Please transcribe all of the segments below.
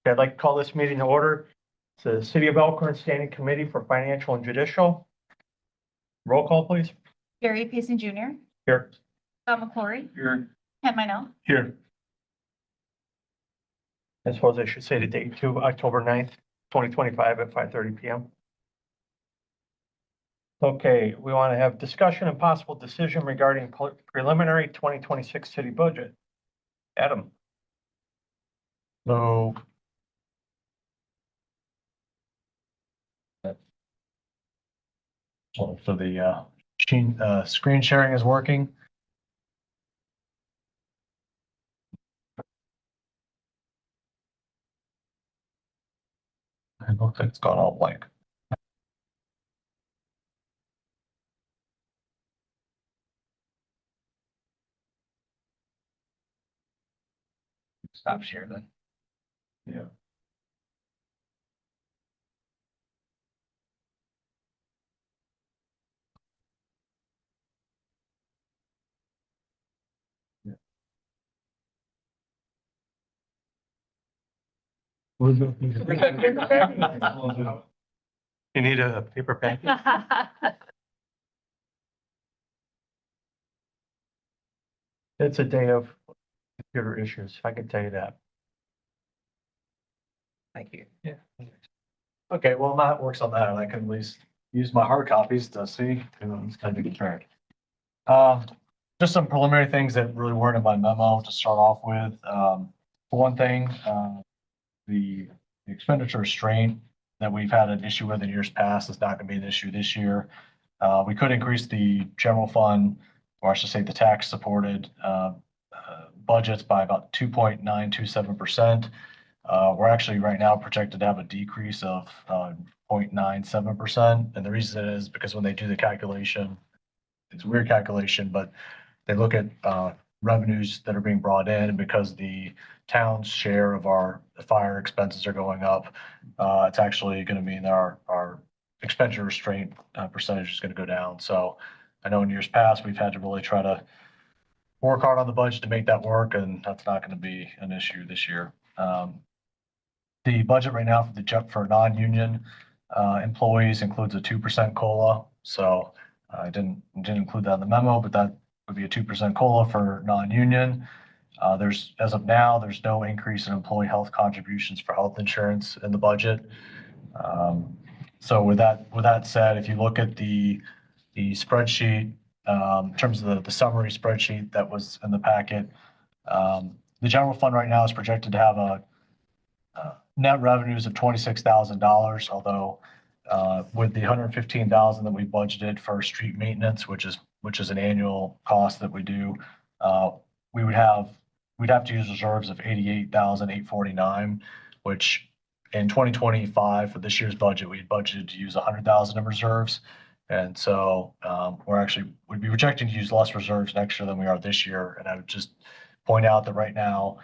I'd like to call this meeting to order. It's the City of Elkhorn Standing Committee for Financial and Judicial. Roll call, please. Gary Payson Jr. Here. Tom McClory. Here. Ken Minell. Here. I suppose I should say the date too, October 9th, 2025 at 5:30 p.m. Okay, we want to have discussion and possible decision regarding preliminary 2026 city budget. Adam. So the screen sharing is working. It looks like it's gone all blank. Stop share then. Yeah. You need a paper pen? It's a day of computer issues, I can tell you that. Thank you. Yeah. Okay, well, Matt works on that, and I can at least use my hard copies to see. It's kind of concerned. Just some preliminary things that really weren't in my memo to start off with. For one thing, the expenditure restraint that we've had an issue with in years past is not going to be an issue this year. We could increase the general fund, or I should say the tax supported budgets by about 2.927%. We're actually right now projected to have a decrease of 0.97%. And the reason is because when they do the calculation, it's a weird calculation, but they look at revenues that are being brought in, and because the town's share of our fire expenses are going up, it's actually going to mean that our expenditure restraint percentage is going to go down. So I know in years past, we've had to really try to work hard on the budget to make that work, and that's not going to be an issue this year. The budget right now for non-union employees includes a 2% COLA. So I didn't include that in the memo, but that would be a 2% COLA for non-union. As of now, there's no increase in employee health contributions for health insurance in the budget. So with that said, if you look at the spreadsheet, in terms of the summary spreadsheet that was in the packet, the general fund right now is projected to have a net revenues of $26,000, although with the $115,000 that we budgeted for street maintenance, which is an annual cost that we do, we'd have to use reserves of $88,849, which in 2025 for this year's budget, we budgeted to use $100,000 in reserves. And so we'd be projecting to use less reserves next year than we are this year. And I would just point out that right now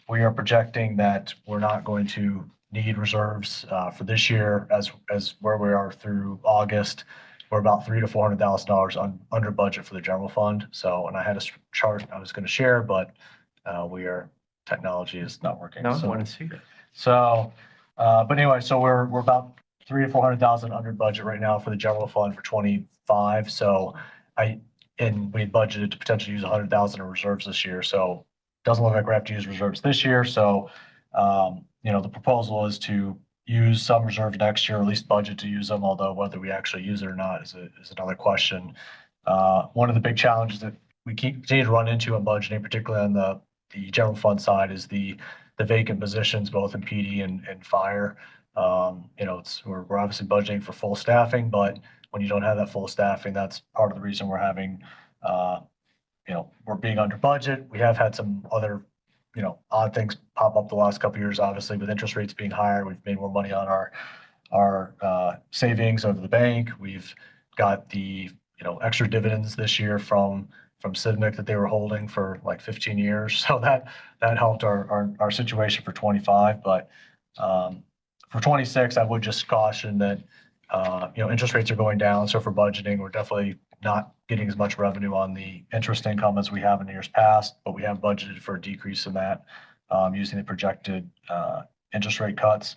we are projecting that we're not going to need reserves for this year as where we are through August. We're about $300,000 to $400,000 under budget for the general fund. So, and I had a chart I was going to share, but technology is not working. No, so, I want to see it. So, but anyway, so we're about $300,000 to $400,000 under budget right now for the general fund for 25. So we had budgeted to potentially use $100,000 in reserves this year. So it doesn't look like we have to use reserves this year. So, the proposal is to use some reserves next year, or at least budget to use them, although whether we actually use it or not is another question. One of the big challenges that we continue to run into in budgeting, particularly on the general fund side, is the vacant positions, both in PD and fire. We're obviously budgeting for full staffing, but when you don't have that full staffing, that's part of the reason we're having, we're being under budget. We have had some other, odd things pop up the last couple of years, obviously, with interest rates being higher. We've made more money on our savings over the bank. We've got the, extra dividends this year from Civic that they were holding for like 15 years. So that helped our situation for 25. But for 26, I would just caution that, interest rates are going down. So for budgeting, we're definitely not getting as much revenue on the interest income as we have in years past, but we have budgeted for a decrease in that using the projected interest rate cuts.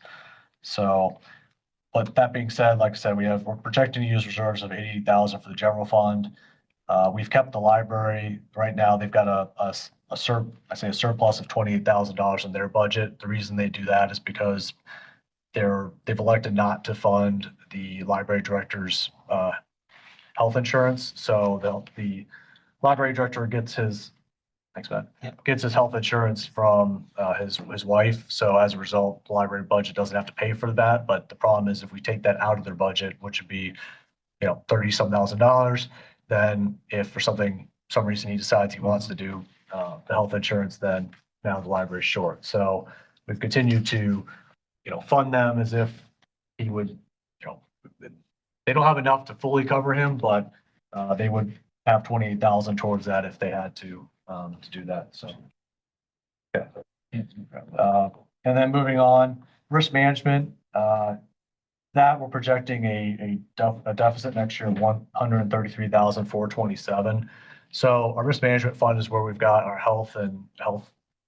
So, but that being said, like I said, we're projecting to use reserves of 88,000 for the general fund. We've kept the library, right now, they've got a surplus of $28,000 in their budget. The reason they do that is because they've elected not to fund the library director's health insurance. So the library director gets his, thanks, Matt, gets his health insurance from his wife. So as a result, the library budget doesn't have to pay for that. But the problem is if we take that out of their budget, which would be, 30-some thousand dollars, then if for some reason he decides he wants to do the health insurance, then now the library's short. So we've continued to, fund them as if he would, they don't have enough to fully cover him, but they would have 28,000 towards that if they had to do that. So, okay. And then moving on, risk management, that we're projecting a deficit next year of 133,427. So our risk management fund is where we've got our health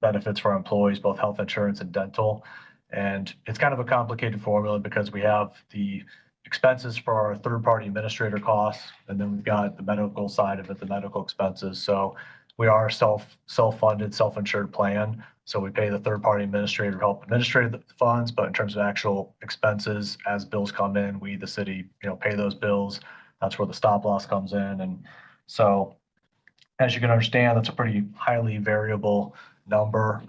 benefits for our employees, both health insurance and dental. And it's kind of a complicated formula because we have the expenses for our third-party administrator costs, and then we've got the medical side of it, the medical expenses. So we are a self-funded, self-insured plan. So we pay the third-party administrator to help administrate the funds, but in terms of actual expenses, as bills come in, we, the city, pay those bills. That's where the stop loss comes in. And so, as you can understand, that's a pretty highly variable number.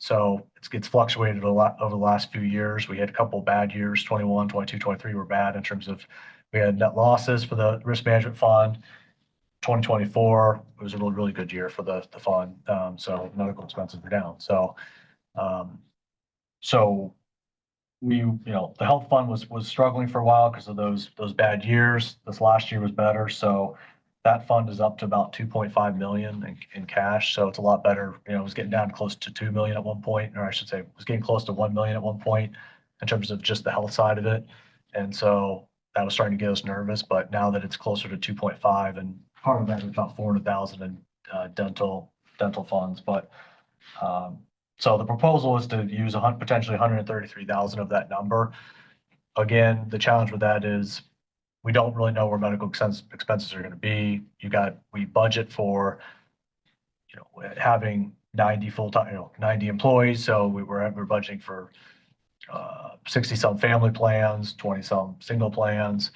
So it's fluctuated a lot over the last few years. We had a couple bad years, 21, 22, 23 were bad in terms of we had net losses for the risk management fund. 2024 was a really, really good year for the fund. So medical expenses were down. So, we, the health fund was struggling for a while because of those bad years. This last year was better. So that fund is up to about 2.5 million in cash. So it's a lot better. It was getting down close to 2 million at one point, or I should say, it was getting close to 1 million at one point in terms of just the health side of it. And so that was starting to get us nervous. But now that it's closer to 2.5, and part of that is about 400,000 in dental funds. But so the proposal is to use potentially 133,000 of that number. Again, the challenge with that is we don't really know where medical expenses are going to be. We budget for, having 90 full-time, 90 employees. So we're budgeting for 60-some family plans, 20-some single plans.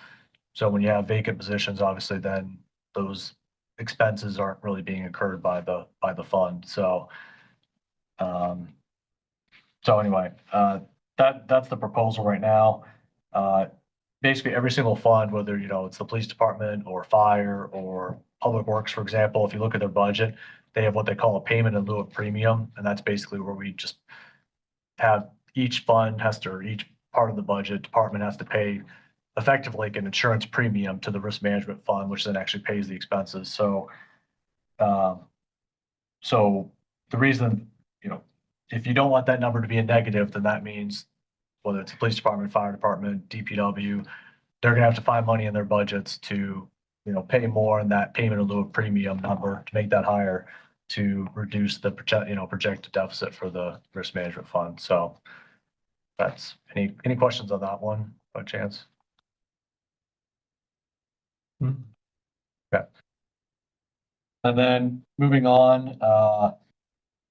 So when you have vacant positions, obviously then those expenses aren't really being incurred by the fund. So, anyway, that's the proposal right now. Basically every single fund, whether, it's the police department or fire or public works, for example, if you look at their budget, they have what they call a payment in lieu of premium. And that's basically where we just have each part of the budget department has to pay effectively like an insurance premium to the risk management fund, which then actually pays the expenses. So, the reason, if you don't want that number to be a negative, then that means whether it's the police department, fire department, DPW, they're gonna have to find money in their budgets to, pay more in that payment in lieu of premium number to make that higher to reduce the projected deficit for the risk management fund. So that's any questions on that one by chance? Okay. And then moving on,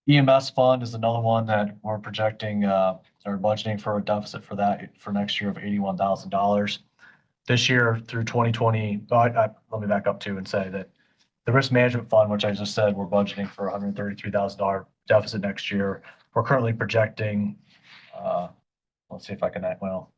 EMS fund is another one that we're projecting or budgeting for a deficit for that for next year of $81,000. This year through 2020, let me back up too and say that the risk management fund, which I just said, we're budgeting for $133,000 deficit next year. We're currently projecting, let's see if I can act well.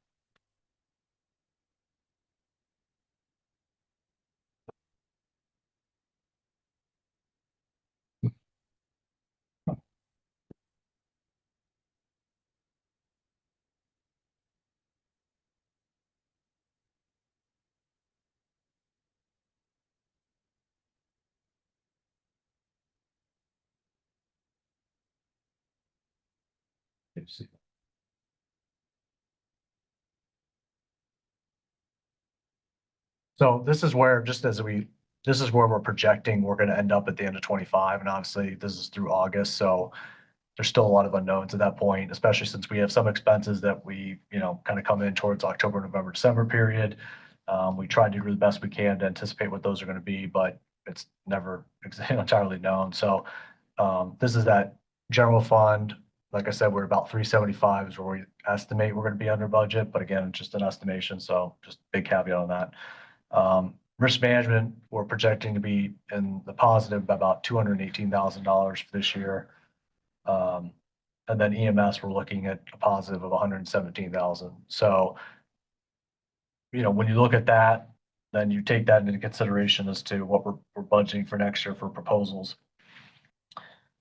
So this is where, this is where we're projecting we're going to end up at the end of 25. And obviously this is through August. So there's still a lot of unknowns at that point, especially since we have some expenses that we, kind of come in towards October, November, December period. We try to do the best we can to anticipate what those are going to be, but it's never entirely known. So this is that general fund. Like I said, we're about 375 is where we estimate we're going to be under budget, but again, it's just an estimation. So just big caveat on that. Risk management, we're projecting to be in the positive by about $218,000 for this year. And then EMS, we're looking at a positive of 117,000. So, when you look at that, then you take that into consideration as to what we're budgeting for next year for proposals.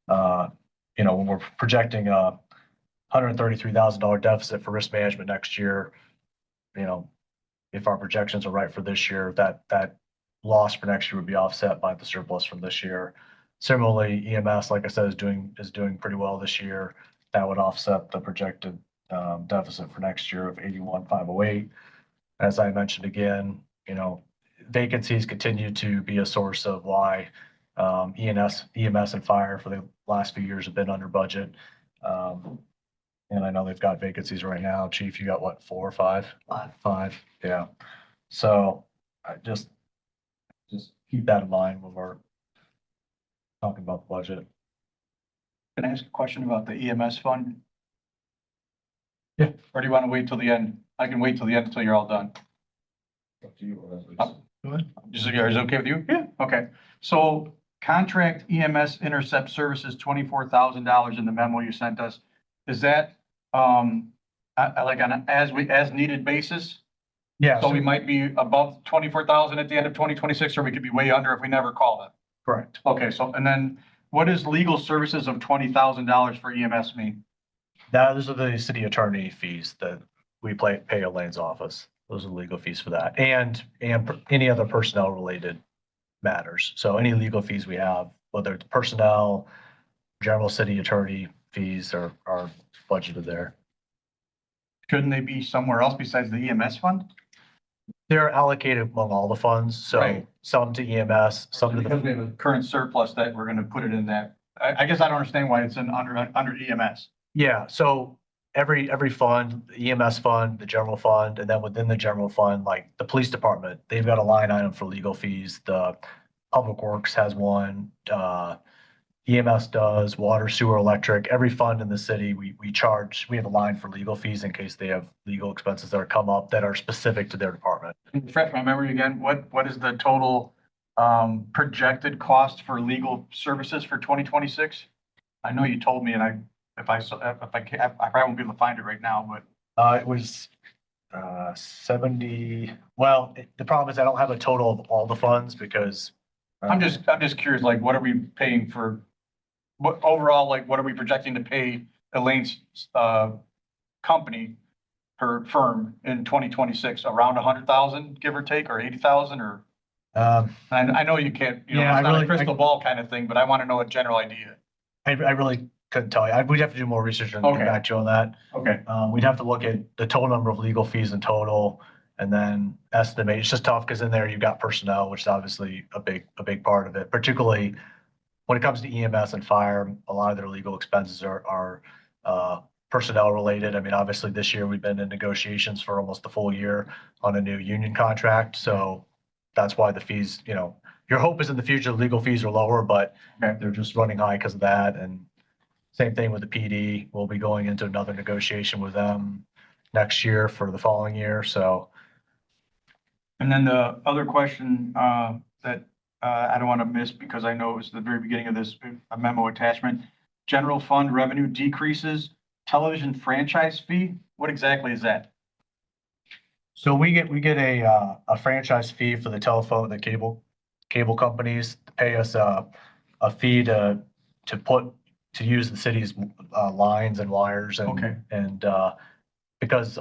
When we're projecting a $133,000 deficit for risk management next year, if our projections are right for this year, that loss for next year would be offset by the surplus from this year. Similarly, EMS, like I said, is doing pretty well this year. That would offset the projected deficit for next year of 81,508. As I mentioned again, vacancies continue to be a source of why EMS and fire for the last few years have been under budget. And I know they've got vacancies right now. Chief, you got what, 4 or 5? 5. 5, yeah. So I just keep that in mind when we're talking about the budget. Can I ask a question about the EMS fund? Yeah. Or do you want to wait till the end? I can wait till the end until you're all done. Up to you. Go ahead. Is it okay with you? Yeah. Okay, so contract EMS intercept services, $24,000 in the memo you sent us. Is that, like on an as needed basis? Yeah, So we might be above 24,000 at the end of 2026, or we could be way under if we never call them. correct. Okay, so, and then what does legal services of $20,000 for EMS mean? Those are the city attorney fees that we pay Elaine's office. Those are the legal fees for that, and any other personnel related matters. So any legal fees we have, whether it's personnel, general city attorney fees are budgeted there. Shouldn't they be somewhere else besides the EMS fund? They're allocated among all the funds, so Right. some to EMS, some to Because we the, have a current surplus that we're gonna put it in that. I guess I don't understand why it's under EMS. yeah, so every fund, the EMS fund, the general fund, and then within the general fund, like the police department, they've got a line item for legal fees. The Public Works has one, EMS does, water, sewer, electric. Every fund in the city, we have a line for legal fees in case they have legal expenses that are come up that are specific to their department. Refresh my memory again, what is the total projected cost for legal services for 2026? I know you told me, and I probably won't be able to find it right now, but It was 70, well, the problem is I don't have a total of all the funds because. I'm just curious, like, what are we paying for? What overall, like, what are we projecting to pay Elaine's company, her firm in 2026? Around 100,000, give or take, or 80,000, or? I know you can't, Yeah, it's not a crystal ball kind of thing, but I want to know a general idea. I really couldn't tell you. We'd have to do more research and get Okay. back to you on that. Okay. We'd have to look at the total number of legal fees in total and then estimate. It's just tough because in there you've got personnel, which is obviously a big part of it, particularly when it comes to EMS and fire. A lot of their legal expenses are personnel related. I mean, obviously this year we've been in negotiations for almost a full year on a new union contract. So that's why the fees, your hope is in the future, legal fees are lower, but Okay. they're just running high because of that. And same thing with the PD. We'll be going into another negotiation with them next year for the following year. So. And then the other question that I don't want to miss, because I know it was the very beginning of this memo attachment, general fund revenue decreases, television franchise fee. What exactly is that? So we get a franchise fee for the telephone, the cable companies pay us a fee to use the city's lines and wires Okay. and because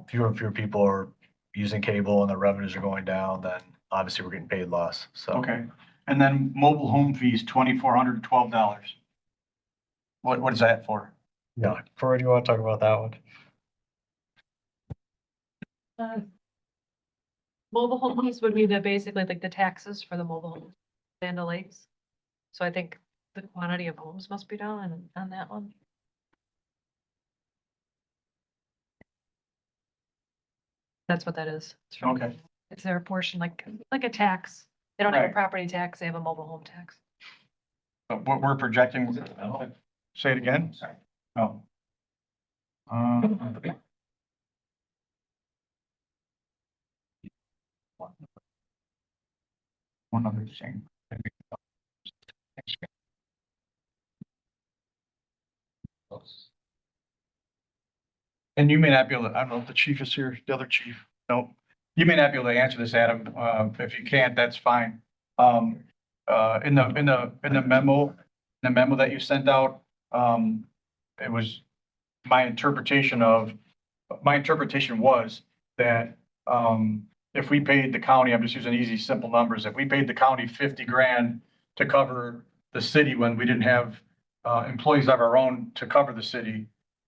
fewer and fewer people are using cable and the revenues are going down, then obviously we're getting paid less. So Okay. And then mobile home fees, $2,412. What is that for? yeah, Corey, do you want to talk about that one? Mobile homes would be basically like the taxes for the mobile homes, Land O'Lakes. So I think the quantity of homes must be down on that one. That's what that is. It's from- Okay. It's their portion, like a tax. They don't have a Right. property tax, they have a mobile home tax. But what we're projecting, say it again? Oh. One other thing. And you may not be able to, I don't know if the chief is here, the other chief, no. You may not be able to answer this, Adam. If you can't, that's fine. In the memo that you sent out, it was my interpretation was that, if we paid the county, I'm just using easy, simple numbers, if we paid the county 50 grand to cover the city when we didn't have, employees of our own to cover the city,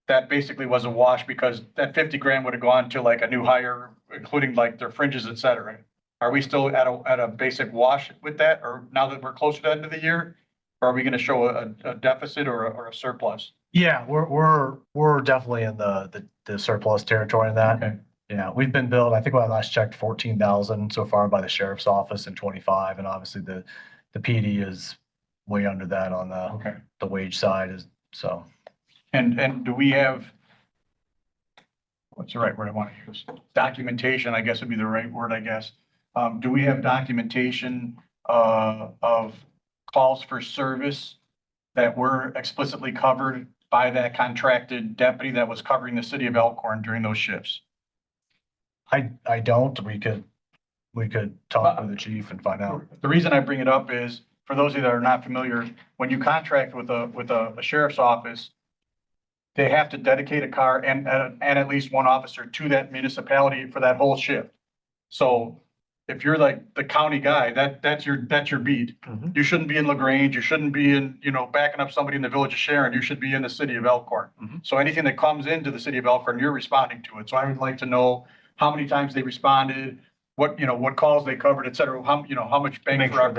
that basically was a wash because that 50 grand would have gone to like a new hire, including like their fringes, et cetera. Are we still at a basic wash with that? Or now that we're closer to the end of the year? Or are we going to show a deficit or a surplus? Yeah, we're definitely in the surplus territory in that. Okay. Yeah, we've been billed, I think when I last checked, 14,000 so far by the sheriff's office in 25, and obviously the PD is way under that on Okay. the wage side is, so. And do we have, what's the right word I want to use? Documentation, I guess would be the right word, I guess. Do we have documentation, of calls for service that were explicitly covered by that contracted deputy that was covering the city of Elkhorn during those shifts? I don't, we could talk with the chief and find out. The reason I bring it up is, for those of you that are not familiar, when you contract with a sheriff's office, they have to dedicate a car and at least one officer to that municipality for that whole shift. So if you're like the county guy, that's your beat. Mhm. You shouldn't be in LaGrange, you shouldn't be in, backing up somebody in the village of Sharon, you should be in the city of Elkhorn. Mhm. So anything that comes into the city of Elkhorn, you're responding to it. So I would like to know how many times they responded, what calls they covered, et cetera, how much bang Make for sure our.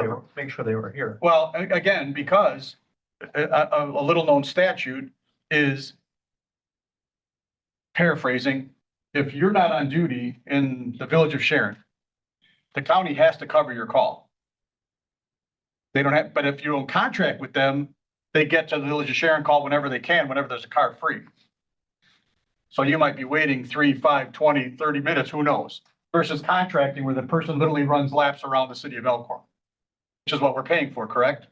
they were here. Well, again, because a little known statute is, paraphrasing, if you're not on duty in the village of Sharon, the county has to cover your call. They don't have, but if you don't contract with them, they get to the village of Sharon call whenever they can, whenever there's a car free. So you might be waiting 3, 5, 20, 30 minutes, who knows? Versus contracting where the person literally runs laps around the city of Elkhorn, which is what we're paying for, correct?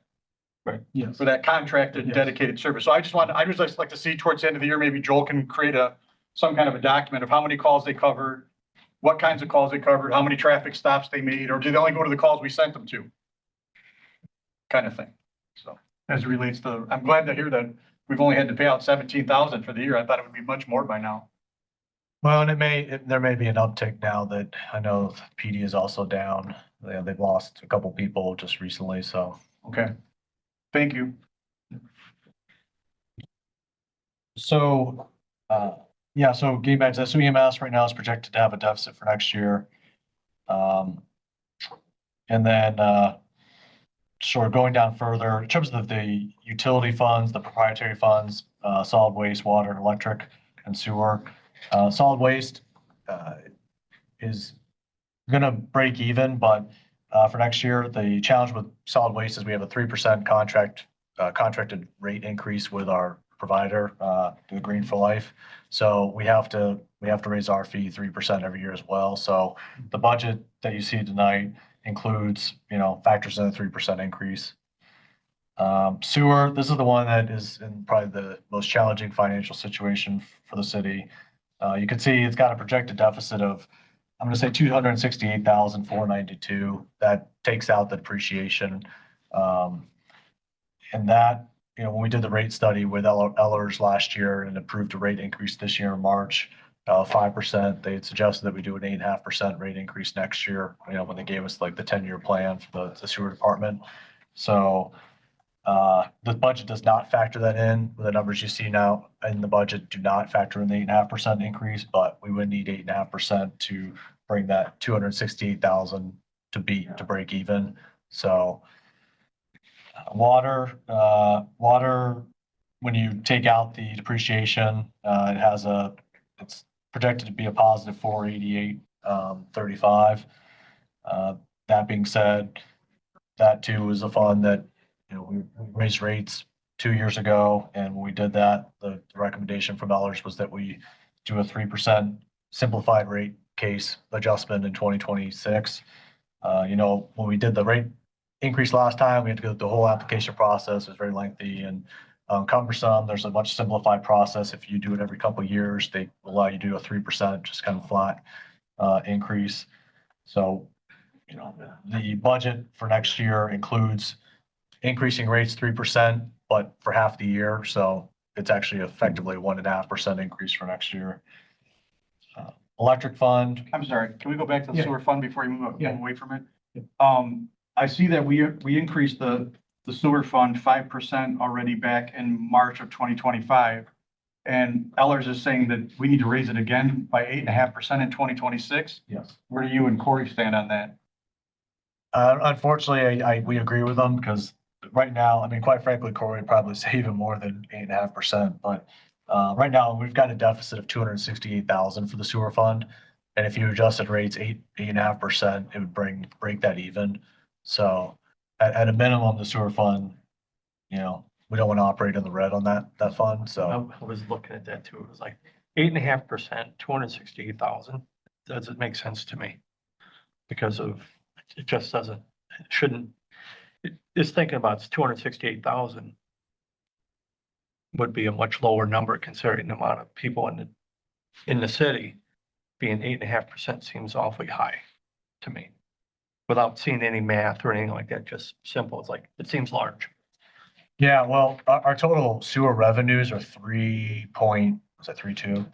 Yes. For that contracted Yes. dedicated service. So I just just like to see towards the end of the year, maybe Joel can create some kind of a document of how many calls they covered, what kinds of calls they covered, how many traffic stops they made, or do they only go to the calls we sent them to? Kind of thing. So as it relates to, I'm glad to hear that we've only had to pay out 17,000 for the year. I thought it would be much more by now. Well, and there may be an uptick now that I know PD is also down. They've lost a couple people just recently, so. Okay. Thank you. So, yeah, so getting back to this, EMS right now is projected to have a deficit for next year. And then, sort of going down further, in terms of the utility funds, the proprietary funds, solid waste, water and electric and sewer. Solid waste, is gonna break even, but, for next year, the challenge with solid waste is we have a 3% contracted rate increase with our provider, the Green for Life. So we have to raise our fee 3% every year as well. So the budget that you see tonight includes, factors in a 3% increase. Sewer, this is the one that is in probably the most challenging financial situation for the city. You can see it's got a projected deficit of, I'm gonna say 268,492. That takes out the depreciation. And that, when we did the rate study with Ellers last year and approved a rate increase this year in March, 5%, they had suggested that we do an 8.5% rate increase next year, when they gave us like the 10-year plan for the sewer department. So, the budget does not factor that in. The numbers you see now in the budget do not factor in the 8.5% increase, but we would need 8.5% to bring that 268,000 to break even. So water, when you take out the depreciation, it's projected to be a positive 488 35. That being said, that too is a fund that, we raised rates 2 years ago. And when we did that, the recommendation from Ellers was that we do a 3% simplified rate case adjustment in 2026. When we did the rate increase last time, we had to go through the whole application process. It was very lengthy and cumbersome. There's a much simplified process. If you do it every couple of years, they allow you to do a 3%, just kind of flat increase. So, the budget for next year includes increasing rates 3%, but for half the year. So it's actually effectively 1.5% increase for next year. Electric fund. I'm sorry, can we go back to the Yeah. sewer fund before you move Yeah. away from it? I see that we increased the sewer fund 5% already back in March of 2025. And Ellers is saying that we need to raise it again by 8.5% in 2026. Yes. Where do you and Corey stand on that? Unfortunately, we agree with them because right now, I mean, quite frankly, Corey would probably say even more than 8.5%. But right now, we've got a deficit of 268,000 for the sewer fund. And if you adjusted rates 8.5%, it would break that even. So at a minimum, the sewer fund, we don't want to operate in the red on that fund. So I was looking at that too. It was like 8.5%, 268,000. Doesn't make sense to me. Because it just doesn't, it shouldn't, just thinking about it's 268,000 would be a much lower number considering the amount of people in the city. Being 8.5% seems awfully high to me. Without seeing any math or anything like that, just simple. It's like, it seems large. yeah, well, our total sewer revenues are 3.32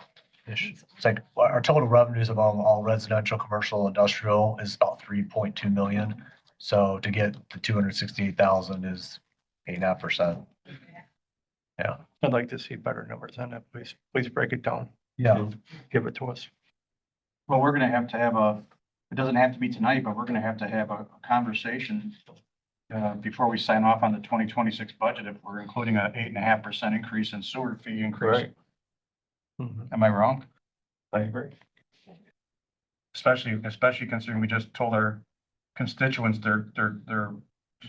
ish. It's like our total revenues among all residential, commercial, industrial is about 3.2 million. So to get the 268,000 is 8.5%. Yeah. I'd like to see better numbers on that. Please break it down. Yeah. Give it to us. Well, we're gonna have to have it doesn't have to be tonight, but we're gonna have to have a conversation before we sign off on the 2026 budget, if we're including a 8.5% increase in sewer fee increase. Right. Mhm. Am I wrong? I agree. Especially considering we just told our constituents their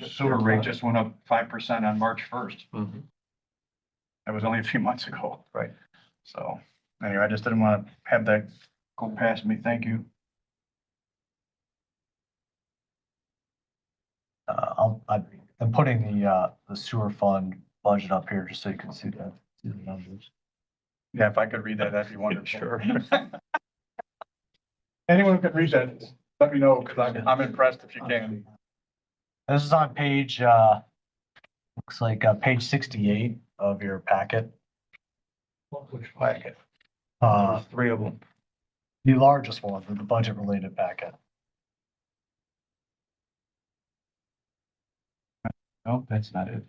sewer rate just went up 5% on March 1st. Mhm. That was only a few months ago. Right. So anyway, I just didn't want to have that go past me. Thank you. I'm putting the sewer fund budget up here just so you can see the numbers. Yeah, if I could read that, that'd be wonderful. Sure. Anyone who can read that, let me know, because I'm impressed if you can. This is on page, looks like page 68 of your packet. Which packet? Uh, There's three of them. the largest one, the budget related packet. No, that's not it.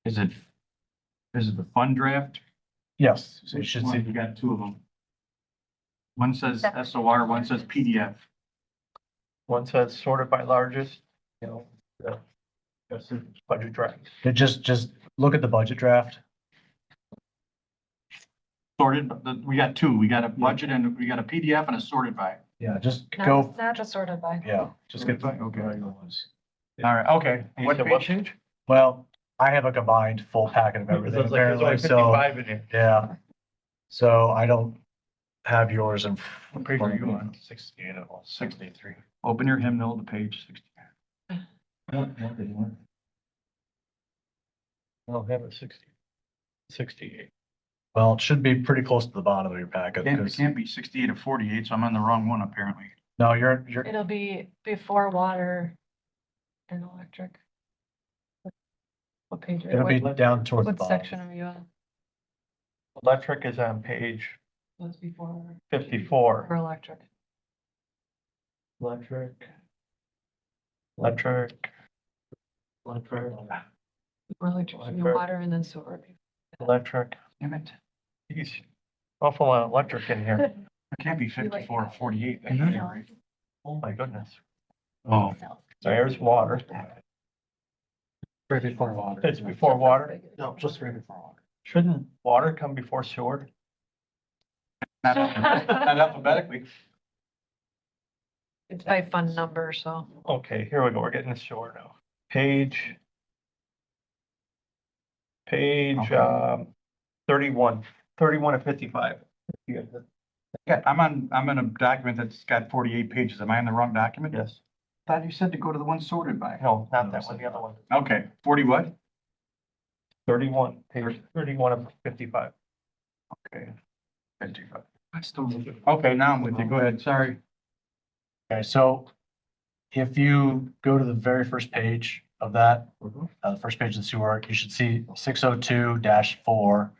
Is it the fund draft? Yes, so you should see. You got two of them. One says SOR, one says PDF. One says sorted by largest, that's the budget draft. Just look at the budget draft. Sorted, but we got two. We got a budget and we got a PDF and a sorted by. Yeah, just go, Not just sorted by. yeah, just get. Okay. All right, okay. You What said page? Well, I have a combined full packet of everything It's like there's only apparently, so, 55 in here. yeah. So I don't have yours in. What page are you on? 68 or 63. Open your hymnal to page 60. I don't have a 68. Well, it should be pretty close to the bottom of your packet, It because, can't be 68 or 48, so I'm on the wrong one apparently. no, you're, It'll be before water and electric. What page? it'll be what- down towards the What bottom. section are you on? Electric is on page Was before 54. or electric? Electric. Electric, water and then sewer. Electric. Damn it. Geez, awful lot of electric in here. It can't be 54 or 48. That can't be right. Oh, my goodness. Oh, There's water. right before water. It's before water. No, just right before water. Shouldn't water come before sewer? Not alphabetically. It's by fund number, so. Okay, here we go. We're getting the sewer now. Page. Okay. 31 of 55. You got that? Yeah, I'm in a document that's got 48 pages. Am I in the wrong document? Yes. Thought you said to go to the one sorted by. No, not that one, the other one. Okay, 40 what? 31, page 31 of 55. Okay. 55. Okay, now I'm with you. Go ahead, sorry. Okay, so if you go to the very first page of that, the first page of the sewer, you should see 602-4.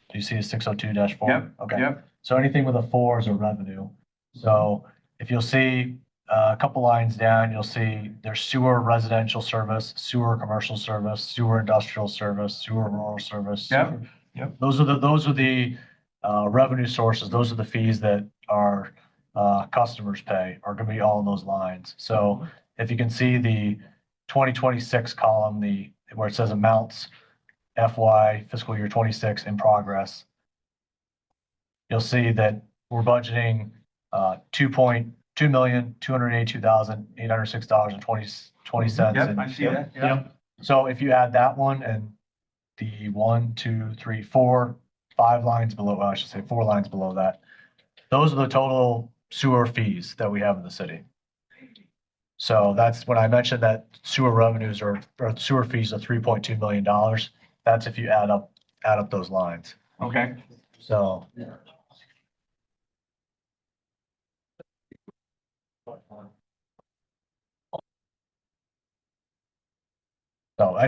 Do you see a 602-4? Yep, Okay. yep. So anything with a 4 is a revenue. So if you'll see a couple lines down, you'll see there's sewer residential service, sewer commercial service, sewer industrial service, sewer rural service. Yep, Those are the revenue sources. Those are the fees that our customers pay are going to be all in those lines. So if you can see the 2026 column, where it says amounts FY fiscal year 26 in progress, you'll see that we're budgeting $2,282,806.20. yep, I see that. Yep. So if you add that one and the 1, 2, 3, 4, 5 lines below, well, I should say 4 lines below that, those are the total sewer fees that we have in the city. So that's when I mentioned that sewer revenues or sewer fees of $3.2 million. That's if you add up those lines. Okay, So. So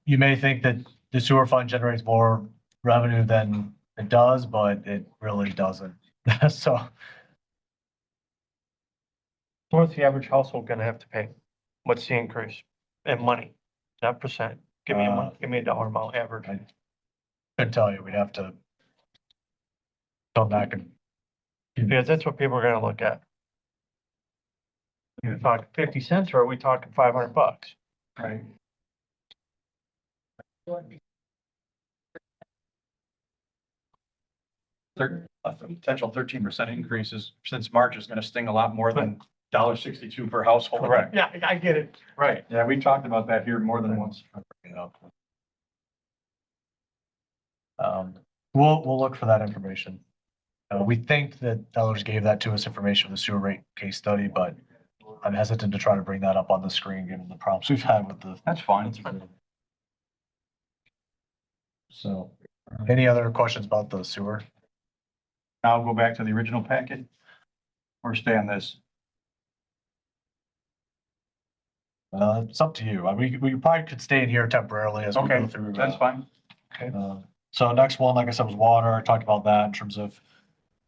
you may think that the sewer fund generates more revenue than it does, but it really doesn't. So What's the average household gonna have to pay? What's the increase in money? Not percent. Give me a dollar amount average. I couldn't tell you, we'd have to come back and. Because that's what people are gonna look at. Are we talking 50 cents or are we talking $500? right. A potential 13% increases since March is gonna sting a lot more than $1.62 per household. Correct. Yeah, I get it. Right, yeah, we talked about that here more than once. We'll look for that information. We think that Ellers gave that to us information with the sewer rate case study, but I'm hesitant to try to bring that up on the screen, given the problems we've had with the. That's fine. So, any other questions about the sewer? Now I'll go back to the original packet or stay on this. It's up to you. We probably could stay in here temporarily as we Okay, go through. that's fine. So next one, like I said, was water. I talked about that in terms of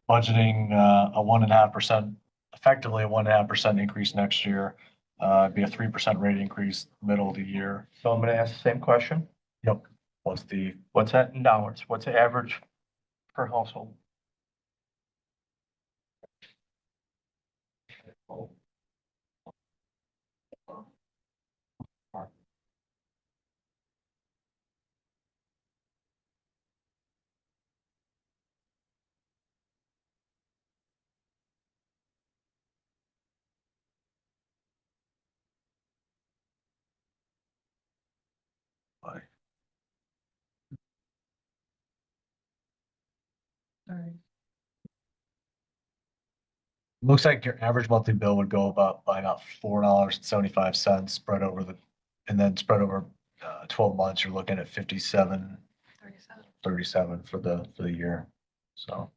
budgeting a 1.5%, effectively a 1.5% increase next year. It'd be a 3% rate increase middle of the year. So I'm gonna ask the same question. Yep. What's that in dollars? What's the average per household? Looks like your average monthly bill would go by about $4.75 and then spread over 12 months, you're looking at 37 for the year. So.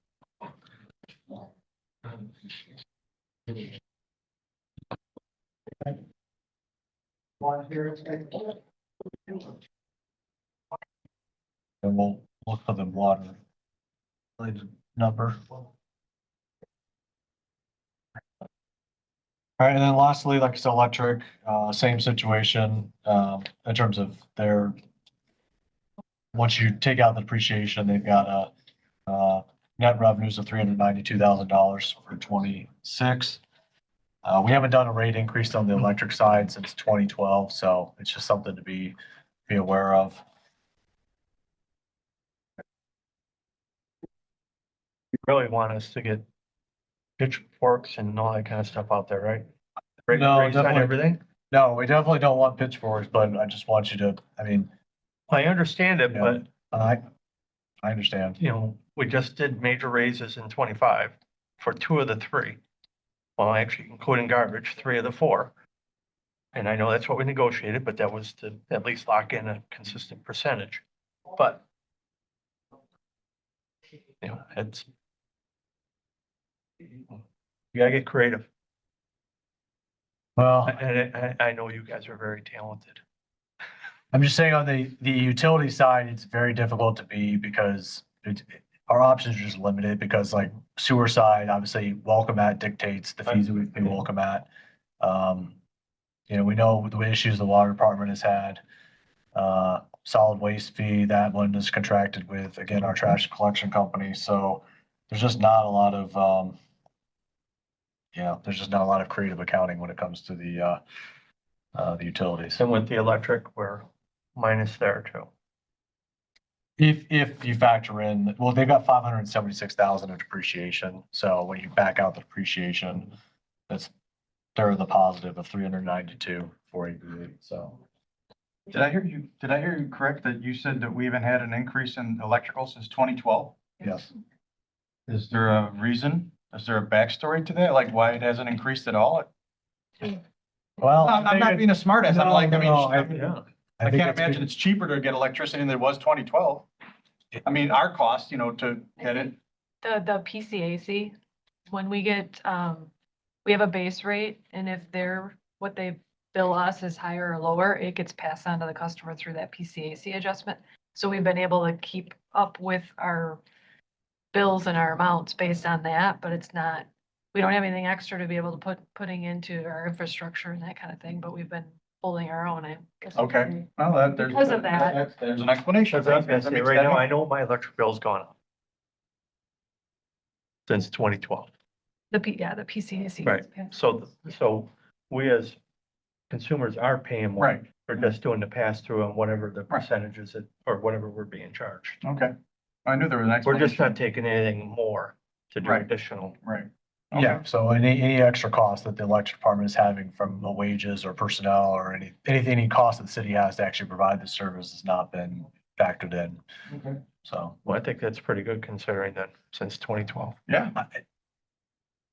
And we'll look for the water related number. All right, and then lastly, like I said, electric, same situation, in terms of once you take out the depreciation, they've got net revenues of $392,000 for 26. We haven't done a rate increase on the electric side since 2012, so it's just something to be aware of. You really want us to get pitchforks and all that kind of stuff out there, right? No, Raise on definitely. everything? No, we definitely don't want pitchforks, but I just want you to, I mean, I understand it, Yeah. but, I understand. you know, we just did major raises in 25 for 2 of the 3. Well, actually, including garbage, 3 of the 4. And I know that's what we negotiated, but that was to at least lock in a consistent percentage. But, you know, it's, you gotta get creative. Well, And I know you guys are very talented. I'm just saying on the utility side, it's very difficult to be because our options are just limited because like sewer side, obviously welcome at dictates the fees that we pay welcome at. You know, we know the issues the water department has had. Solid waste fee, that one is contracted with, again, our trash collection company. So there's just not a lot of, there's just not a lot of creative accounting when it comes to the utilities. And with the electric, we're minus there too. If you factor in, well, they've got 576,000 of depreciation. So when you back out the depreciation, they're the positive of 392 for a grade. So Did I hear you correct that you said that we haven't had an increase in electrical since 2012? yes, Is there a reason? Is there a backstory to that? Like why it hasn't increased at all? well, I'm not being a smartass. I'm like, Yeah. I think can't it's imagine it's cheaper to get electricity than it was 2012. I mean, our cost, you know, to get it. The PCAC, when we get, we have a base rate, and if what they bill us is higher or lower, it gets passed on to the customer through that PCAC adjustment. So we've been able to keep up with our bills and our amounts based on that, but it's not, we don't have anything extra to be able to putting into our infrastructure and that kind of thing, but we've been holding our own, I guess. Okay. Well, Because of that. There's an explanation. Because I was gonna say, right now, I know my electric bill's gone up since 2012. The PCAC. Right. So we as consumers are paying more. Right. We're just doing the pass through on whatever the percentages or whatever we're being charged. Okay. I knew there was an We're explanation. just not taking anything more to do Right. additional. Right. yeah. Okay. So any extra cost that the electric department is having from the wages or personnel or any cost that the city has to actually provide the service has not been factored in. Okay. So Well, I think that's pretty good considering that since 2012. Yeah.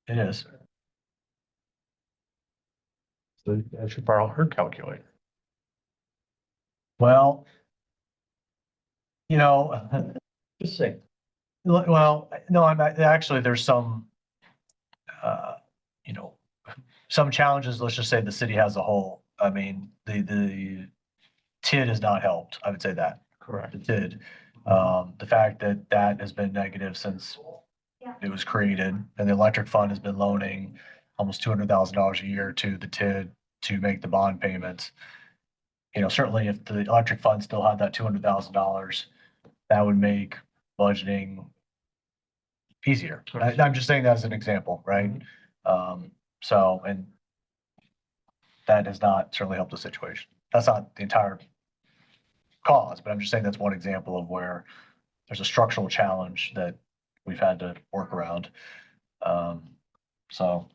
it is. So I should borrow her calculator. Well, you know, Just say. well, no, actually, there's some, you know, some challenges, let's just say the city as a whole. I mean, the TID has not helped. I would say that. Correct. The TID. The fact that that has been negative since it was created, and the electric fund has been loaning almost $200,000 a year to the TID to make the bond payments. You know, certainly if the electric fund still had that $200,000, that would make budgeting easier. I'm just saying that as an example, right? So, and that has not certainly helped the situation. That's not the entire cause, but I'm just saying that's one example of where there's a structural challenge that we've had to work around. So.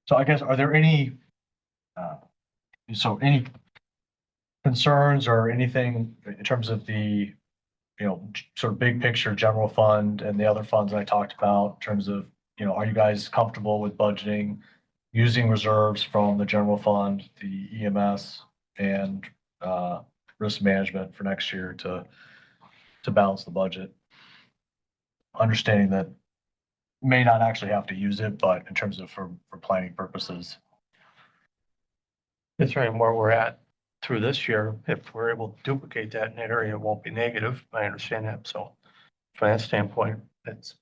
So I guess, are there any, any concerns or anything in terms of the, you know, sort of big picture general fund and the other funds I talked about in terms of, you know, are you guys comfortable with budgeting, using reserves from the general fund, the EMS and risk management for next year to balance the budget? Understanding that may not actually have to use it, but in terms of for planning purposes. That's right. And where we're at through this year, if we're able to duplicate that in that area, it won't be negative. I understand that. So from that standpoint, it's,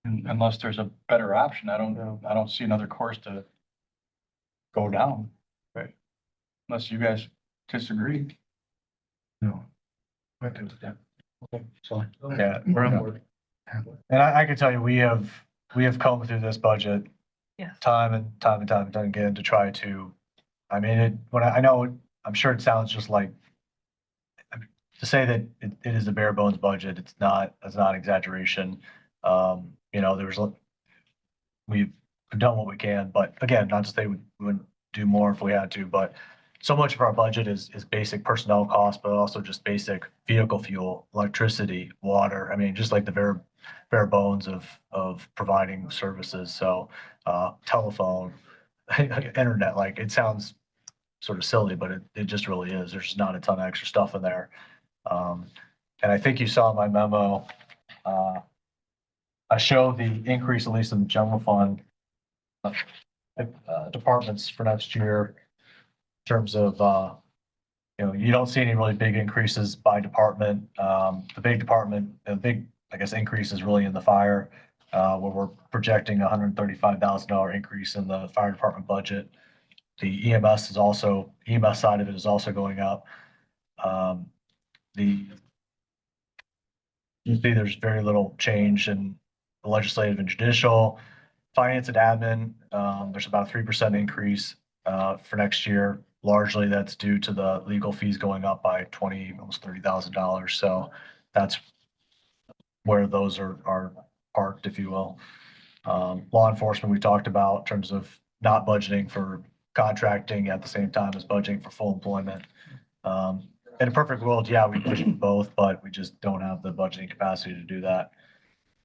Unless there's a better option, I don't see another course to go down. Right. Unless you guys disagree. No. okay. So Yeah, we're on board. And I can tell you, we have come through this budget Yes. time and time again to try to, I mean, I know, I'm sure it sounds just like, to say that it is a bare bones budget, it's not exaggeration. You know, we've done what we can, but again, not to say we wouldn't do more if we had to, but so much of our budget is basic personnel costs, but also just basic vehicle fuel, electricity, water. I mean, just like the bare bones of providing services. So, telephone, internet, like it sounds sort of silly, but it just really is. There's just not a ton of extra stuff in there. And I think you saw my memo, I show the increase, at least in the general fund, departments for next year in terms of, you know, you don't see any really big increases by department. The big, I guess, increase is really in the fire, where we're projecting $135,000 increase in the fire department budget. The EMS side of it is also going up. You see there's very little change in the legislative and judicial. Finance and admin, there's about a 3% increase for next year. Largely, that's due to the legal fees going up by almost $30,000. So that's where those are parked, if you will. Law enforcement, we talked about in terms of not budgeting for contracting at the same time as budgeting for full employment. In a perfect world, yeah, we push both, but we just don't have the budgeting capacity to do that.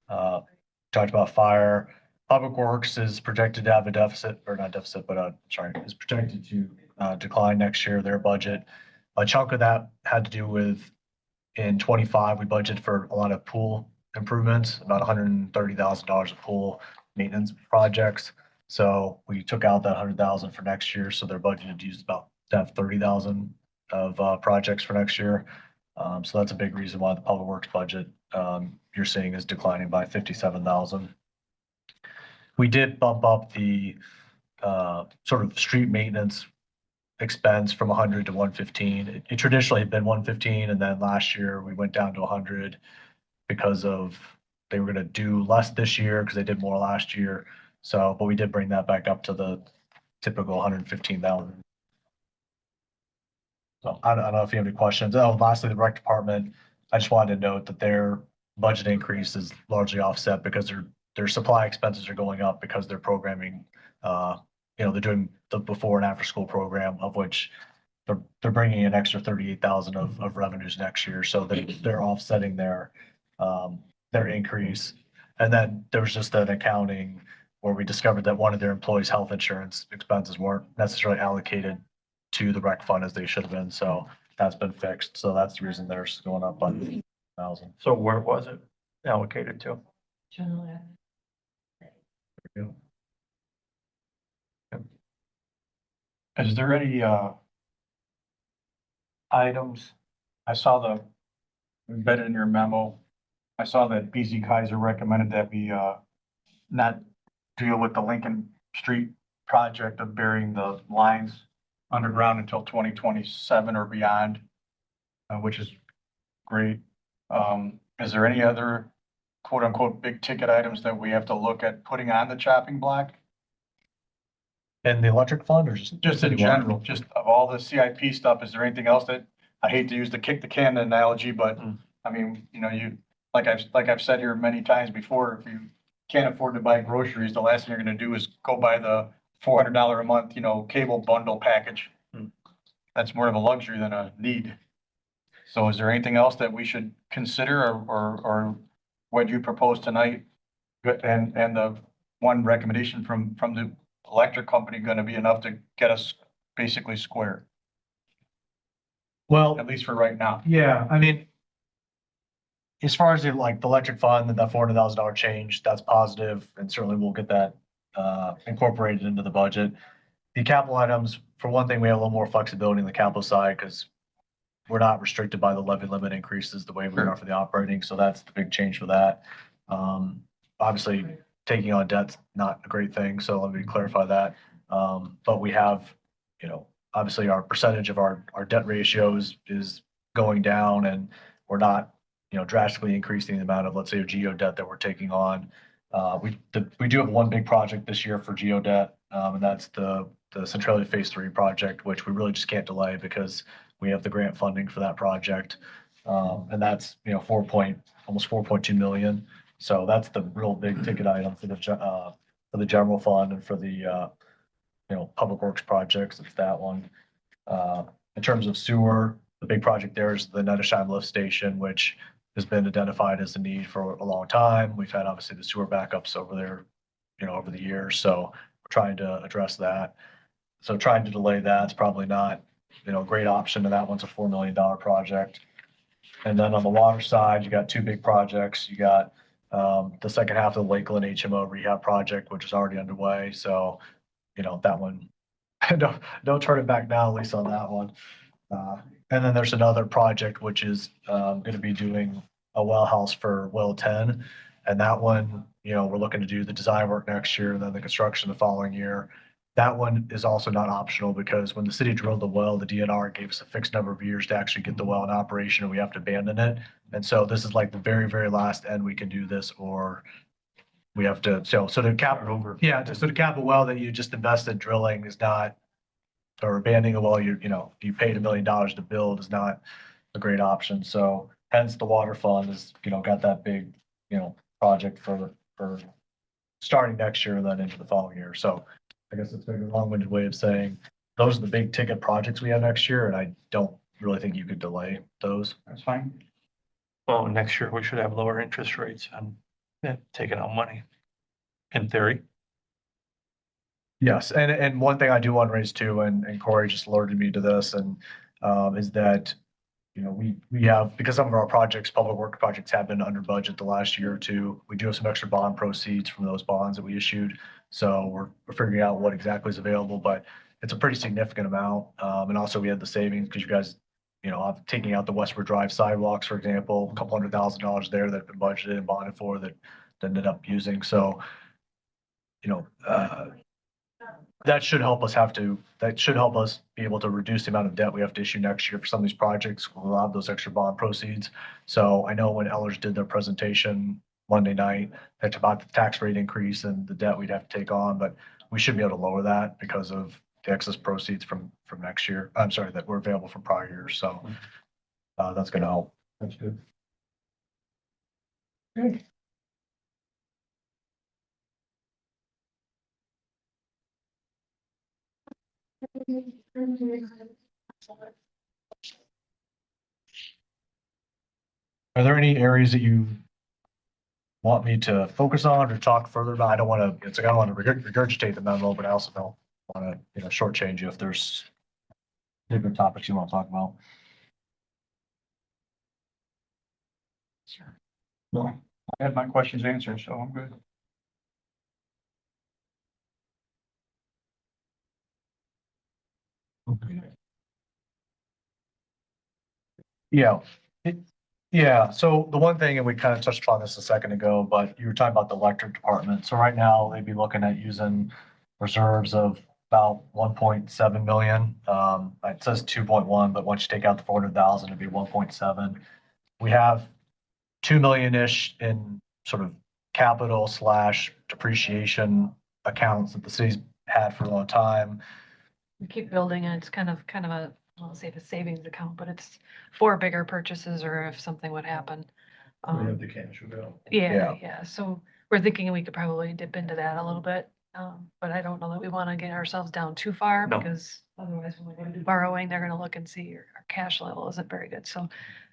Talked about fire. Public Works is projected to have a deficit, or not deficit, but is projected to decline next year, their budget. A chunk of that had to do with, in 25, we budgeted for a lot of pool improvements, about $130,000 of pool maintenance projects. So we took out that 100,000 for next year, so their budget used about to have 30,000 of projects for next year. So that's a big reason why the Public Works budget you're seeing is declining by 57,000. We did bump up the sort of street maintenance expense from 100 to 115. It traditionally had been 115, and then last year we went down to 100 because of they were going to do less this year because they did more last year. So, but we did bring that back up to the typical 115,000. So I don't know if you have any questions. Oh, lastly, the rec department, I just wanted to note that their budget increase is largely offset because their supply expenses are going up because they're programming, you know, they're doing the before and after school program, of which they're bringing an extra 38,000 of revenues next year. So they're offsetting their increase. And then there was just an accounting where we discovered that one of their employees' health insurance expenses weren't necessarily allocated to the rec fund as they should have been. So that's been fixed. So that's the reason they're going up by 1,000. So where was it allocated to? Is there any, items? I saw embedded in your memo, I saw that BZ Kaiser recommended that we, not deal with the Lincoln Street project of burying the lines underground until 2027 or beyond, which is great. Is there any other quote unquote big ticket items that we have to look at putting on the chopping block? And the electric fund or just? Just in general, just of all the CIP stuff, is there anything else that, I hate to use the kick the can analogy, but I mean, you know, like I've said here many times before, if you can't afford to buy groceries, the last thing you're gonna do is go buy the $400 a month, you know, cable bundle package. That's more of a luxury than a need. So is there anything else that we should consider or what you propose tonight? And the one recommendation from the electric company gonna be enough to get us basically square, Well, at least for right now? yeah, I mean, as far as the electric fund and that $400,000 change, that's positive, and certainly we'll get that incorporated into the budget. The capital items, for one thing, we have a little more flexibility in the capital side because we're not restricted by the levy limit increases the way we are for the operating, so that's the big change for that. Obviously, taking on debt's not a great thing, so let me clarify that. But we have, you know, obviously our percentage of our debt ratios is going down, and we're not, drastically increasing the amount of, let's say, geo debt that we're taking on. We do have one big project this year for geo debt, and that's the Centralia Phase 3 project, which we really just can't delay because we have the grant funding for that project. And that's, almost 4.2 million. So that's the real big ticket item for the general fund and for the, public works projects. It's that one. In terms of sewer, the big project there is the Nettersheim lift station, which has been identified as a need for a long time. We've had obviously the sewer backups over there, over the years. So we're trying to address that. So trying to delay that's probably not, a great option. And that one's a $4 million project. And then on the water side, you got two big projects. You got the second half of the Lakeland HMO rehab project, which is already underway. So, that one, don't turn it back now, at least on that one. And then there's another project, which is going to be doing a well house for well 10. And that one, we're looking to do the design work next year and then the construction the following year. That one is also not optional because when the city drilled the well, the DNR gave us a fixed number of years to actually get the well in operation and we have to abandon it. And so this is like the very, very last end we can do this, or we have to, so the capital, so the capital well that you just invested drilling is not, or abandoning a well, you paid $1 million to build is not a great option. So hence the water fund has, got that big, project for starting next year and then into the following year. So I guess it's maybe a long-winded way of saying those are the big ticket projects we have next year, and I don't really think you could delay those. That's fine. Well, next year we should have lower interest rates on taking out money, in theory. Yes, and one thing I do want to raise too, and Corey just alerted me to this, and is that, we have, because some of our projects, public work projects have been under budget the last year or two, we do have some extra bond proceeds from those bonds that we issued. So we're figuring out what exactly is available, but it's a pretty significant amount. And also we had the savings because you guys, taking out the Westward Drive sidewalks, for example, a couple $100,000 there that have been budgeted and bonded for that ended up using. So, that should help us be able to reduce the amount of debt we have to issue next year for some of these projects. We'll have those extra bond proceeds. So I know when Ellers did their presentation Monday night, that's about the tax rate increase and the debt we'd have to take on, but we should be able to lower that because of the excess proceeds from next year. I'm sorry, that were available from prior years. So that's going to help. That's good. Okay. Are there any areas that you want me to focus on or talk further about? I don't want to, I don't want to regurgitate the memo, but I also don't want to, shortchange you if there's different topics you want to talk about. Well, I had my questions answered, so I'm good. Yeah. Yeah. So the one thing, and we kind of touched upon this a second ago, but you were talking about the electric department. So right now they'd be looking at using reserves of about 1.7 million. It says 2.1, but once you take out the 400,000, it'd be 1.7. We have 2 million-ish in sort of capital / depreciation accounts that the city's had for a long time. We keep building and it's kind of a, I won't say the savings account, but it's for bigger purchases or if something would happen. The cash available. Yeah. So we're thinking we could probably dip into that a little bit. But I don't know that we want to get ourselves down too far No. because otherwise when we do borrowing, they're going to look and see our cash level isn't very good. So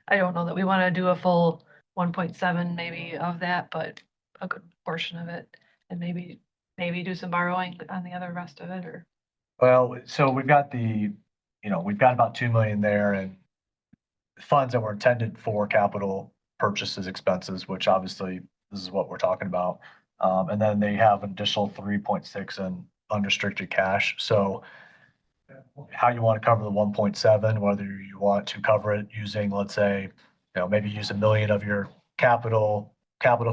I don't know that we want to do a full 1.7 maybe of that, but a good portion of it and maybe do some borrowing on the other rest of it or. Well, so we've got we've got about 2 million there and funds that were intended for capital purchases expenses, which obviously this is what we're talking about. And then they have an additional 3.6 in unrestricted cash. So how you want to cover the 1.7, whether you want to cover it using, let's say, maybe use $1 million of your capital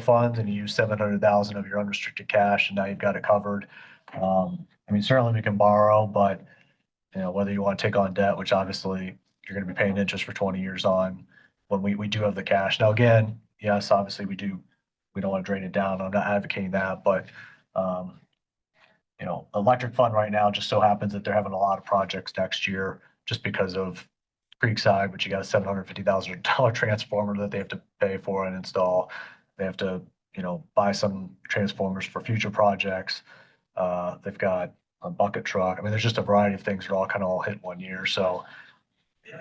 funds and you use 700,000 of your unrestricted cash and now you've got it covered. I mean, certainly we can borrow, but whether you want to take on debt, which obviously you're going to be paying interest for 20 years on, when we do have the cash. Now, again, yes, obviously we don't want to drain it down. I'm not advocating that, but, electric fund right now just so happens that they're having a lot of projects next year just because of Creekside, which you got a $750,000 transformer that they have to pay for and install. They have to, buy some transformers for future projects. They've got a bucket truck. I mean, there's just a variety of things that are all hit one year. So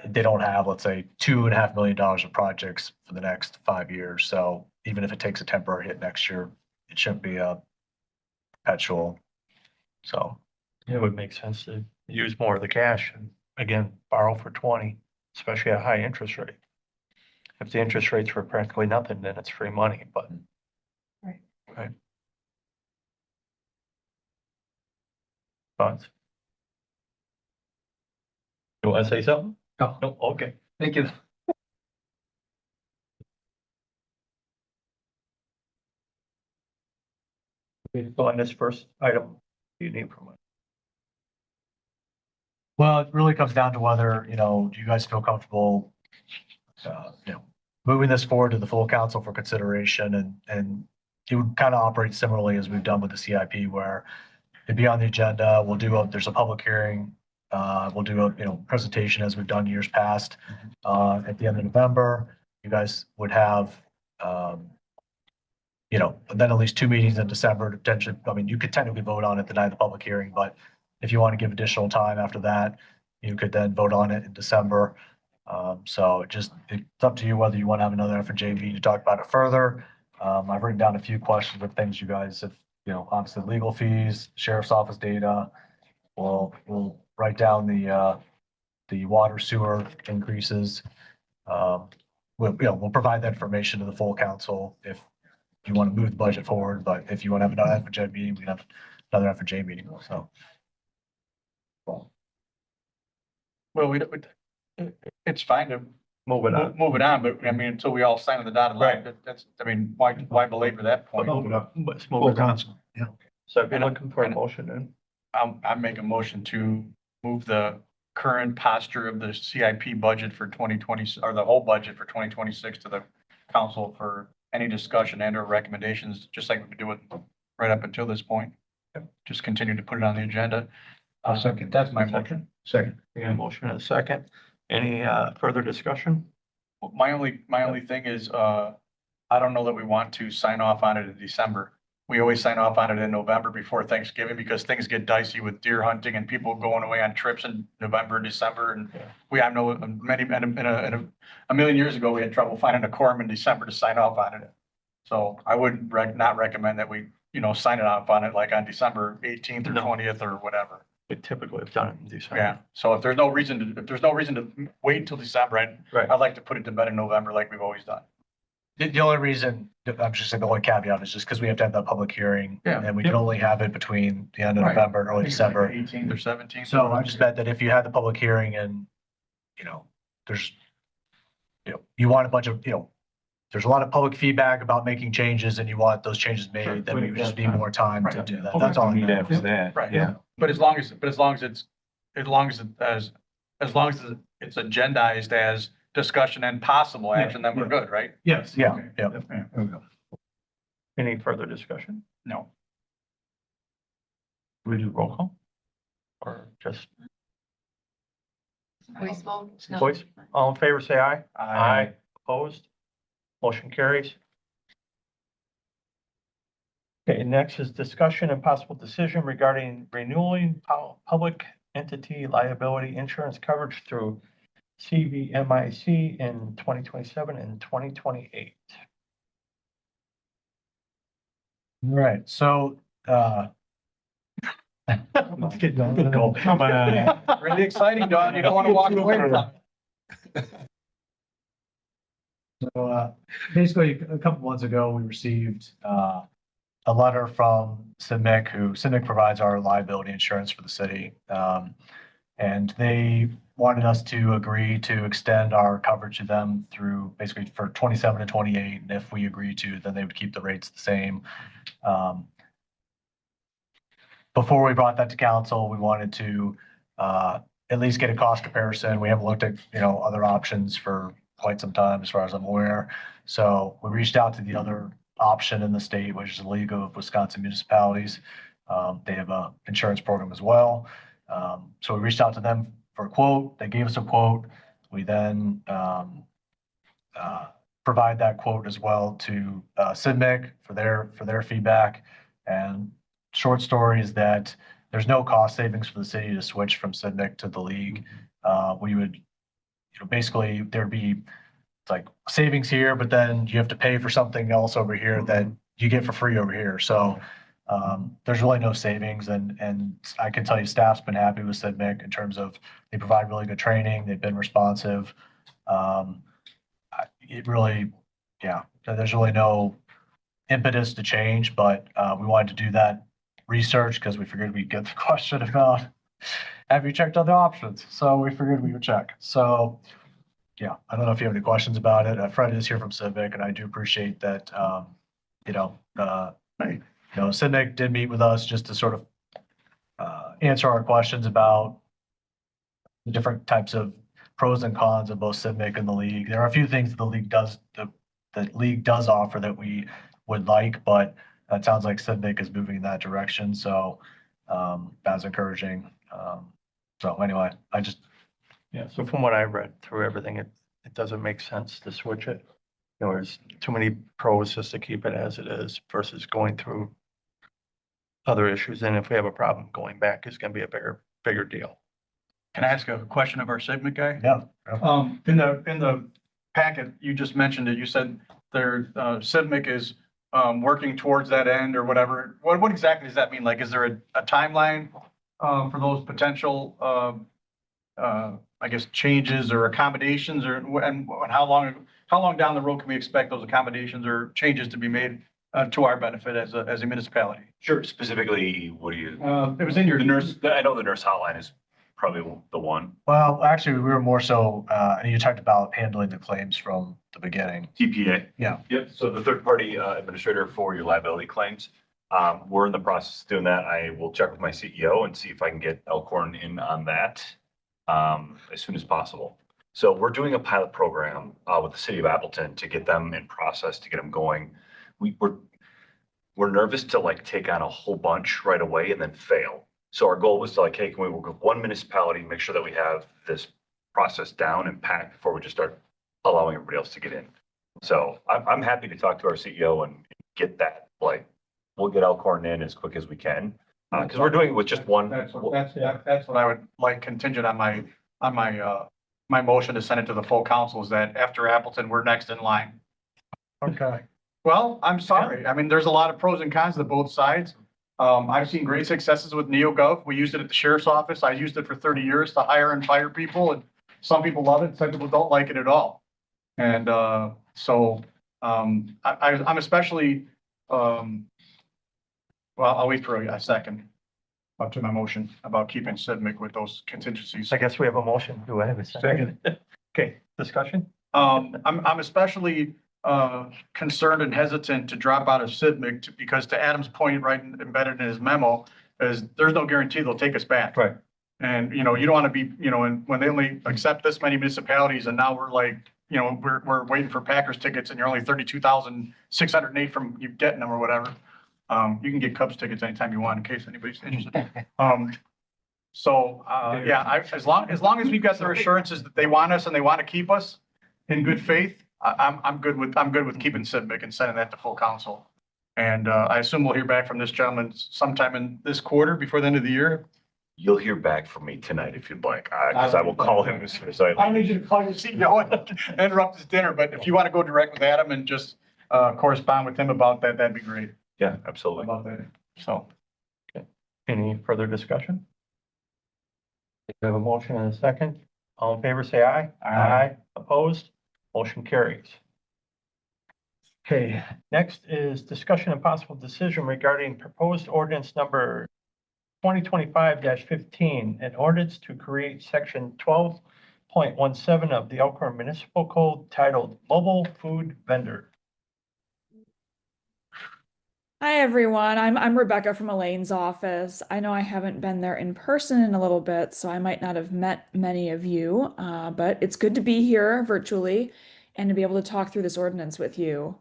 they don't have, let's say, $2.5 million of projects for the next 5 years. So even if it takes a temporary hit next year, it shouldn't be a perpetual. So, It would make sense to use more of the cash and again, borrow for 20, especially at a high interest rate. If the interest rates were practically nothing, then it's free money, but. Right. Right. Thoughts? You want to say something? No. No, okay. Thank you. So on this first item, you need from us. well, it really comes down to whether, do you guys feel comfortable, moving this forward to the full council for consideration and it would kind of operate similarly as we've done with the CIP where it'd be on the agenda. There's a public hearing. We'll do a, presentation as we've done years past. At the end of November, you guys would have, then at least 2 meetings in December to potentially, I mean, you could technically vote on it the night of the public hearing, but if you want to give additional time after that, you could then vote on it in December. So it's up to you whether you want to have another F&J meeting to talk about it further. I've written down a few questions of things you guys have, obviously legal fees, sheriff's office data. We'll write down the water sewer increases. We'll provide that information to the full council if you want to move the budget forward, but if you want to have another F&J meeting, we can have another F&J meeting, so. Well, it's fine to Move it on. move it on, but I mean, until we all sign on the dotted line, that's, I mean, why belabor that point? Let's move it on. So if you're looking for a And- motion, then I make a motion to move the current posture of the CIP budget for 2020, or the whole budget for 2026 to the council for any discussion and or recommendations, just like we've been doing right up until this point. Just continue to put it on the agenda. I'll second. That's my motion. Second. we got a motion and a second. Any further discussion? My only thing is, I don't know that we want to sign off on it in December. We always sign off on it in November before Thanksgiving because things get dicey with deer hunting and people going away on trips in November, December. And I know a million years ago, we had trouble finding a quorum in December to sign off on it. So I would not recommend that we, sign it off on it like on December 18th or No. 20th or whatever. We typically have done it in December. Yeah. So if there's no reason to wait until December, Right. I'd like to put it to bed in November like we've always done. The only reason, I'm just saying the only caveat is just because we have to have that public hearing. Yeah. And we can only have it between the end of Right. November and early December. 18th or 17th. So I just meant that if you had the public hearing and, there's, you want a bunch of, there's a lot of public feedback about making changes and you want those changes Sure. made, then we would just need more time to Right. do that. That's all I meant. After that. Right. Yeah. But as long as it's agendized as discussion and possible action, then we're good, right? Yes, yeah, yeah. There we go. Any further discussion? No. Do we do roll call? Or just Voice vote? No. voice? All in favor, say aye. Opposed? Motion carries. Okay, next is discussion and possible decision regarding renewing public entity liability insurance coverage through CVMIC in 2027 and 2028. All right, so, Good goal. Come on. Really exciting, Don. You don't want to walk away from it. So basically, a couple months ago, we received a letter from CIMIC provides our liability insurance for the city. And they wanted us to agree to extend our coverage to them through basically for 27 to 28. And if we agree to, then they would keep the rates the same. Before we brought that to council, we wanted to at least get a cost comparison. We haven't looked at, other options for quite some time, as far as I'm aware. So we reached out to the other option in the state, which is the League of Wisconsin Municipalities. They have a insurance program as well. So we reached out to them for a quote. They gave us a quote. We then provide that quote as well to CIDMIC for their feedback. And short story is that there's no cost savings for the city to switch from CIDMIC to the league. We would, basically there'd be like savings here, but then you have to pay for something else over here that you get for free over here. So there's really no savings, and I can tell you staff's been happy with CIDMIC in terms of they provide really good training. They've been responsive. It really, yeah, there's really no impetus to change, but we wanted to do that research because we figured we'd get the question about, have you checked other options? So we figured we would check. So yeah, I don't know if you have any questions about it. Fred is here from CIDMIC, and I do appreciate that, CIDMIC did meet with us just to sort of answer our questions about the different types of pros and cons of both CIDMIC and the league. There are a few things the league does offer that we would like, but it sounds like CIDMIC is moving in that direction. So that's encouraging. So anyway, Yeah, so from what I read through everything, it doesn't make sense to switch it. There's too many pros just to keep it as it is versus going through other issues. And if we have a problem, going back is gonna be a bigger deal. Can I ask a question of our SIGMA guy? yeah. In the packet, you just mentioned it, you said there, CIVMIC is, working towards that end or whatever. What exactly does that mean? Like, is there a timeline, for those potential, I guess, changes or accommodations and how long down the road can we expect those accommodations or changes to be made, to our benefit as a municipality? Sure, specifically, what do you, It was in your nurse. I know the nurse hotline is probably the one. Well, actually, we were more so, and you talked about handling the claims from the beginning. TPA. Yeah. Yep, so the third-party administrator for your liability claims. We're in the process of doing that. I will check with my CEO and see if I can get Elkhorn in on that as soon as possible. So we're doing a pilot program with the city of Appleton to get them in process, to get them going. We're nervous to like take on a whole bunch right away and then fail. So our goal was to like, hey, can we work with one municipality, make sure that we have this process down and packed before we just start allowing everybody else to get in. So I'm happy to talk to our CEO and get that, like, we'll get Elkhorn in as quick as we can. Because we're doing it with just one. That's what I would like contingent on my motion to send it to the full council, is that after Appleton, we're next in line. Okay. Well, I'm sorry. I mean, there's a lot of pros and cons to both sides. I've seen great successes with NeoGov. We used it at the sheriff's office. I used it for 30 years to hire and fire people, and some people love it, some people don't like it at all. And I'm especially, well, I'll wait for a second up to my motion about keeping CIDMIC with those contingencies. I guess we have a motion. Do I have a second? Okay, discussion? I'm especially concerned and hesitant to drop out of CIDMIC because to Adam's point, right, embedded in his memo, is there's no guarantee they'll take us back. Right. And, you don't want to be, and when they only accept this many municipalities and now we're like, we're waiting for Packers tickets and you're only 32,608 from you getting them or whatever. You can get Cubs tickets anytime you want in case anybody's interested. As long as we've got their assurances that they want us and they want to keep us in good faith, I'm good with keeping CIDMIC and sending that to full council. And I assume we'll hear back from this gentleman sometime in this quarter before the end of the year. You'll hear back from me tonight if you'd like, because I will call him as soon as I I don't leave. need you to call your CEO and interrupt his dinner, but if you want to go direct with Adam and just correspond with him about that, that'd be great. Yeah, absolutely. About that. So. Any further discussion? We have a motion and a second. All in favor, say aye. Aye. Opposed? Motion carries. Okay, next is discussion and possible decision regarding proposed ordinance number 2025-15, an ordinance to create section 12.17 of the Elkhorn Municipal Code titled Mobile Food Vendor. Hi, everyone. I'm Rebecca from Elaine's office. I know I haven't been there in person in a little bit, so I might not have met many of you, but it's good to be here virtually and to be able to talk through this ordinance with you.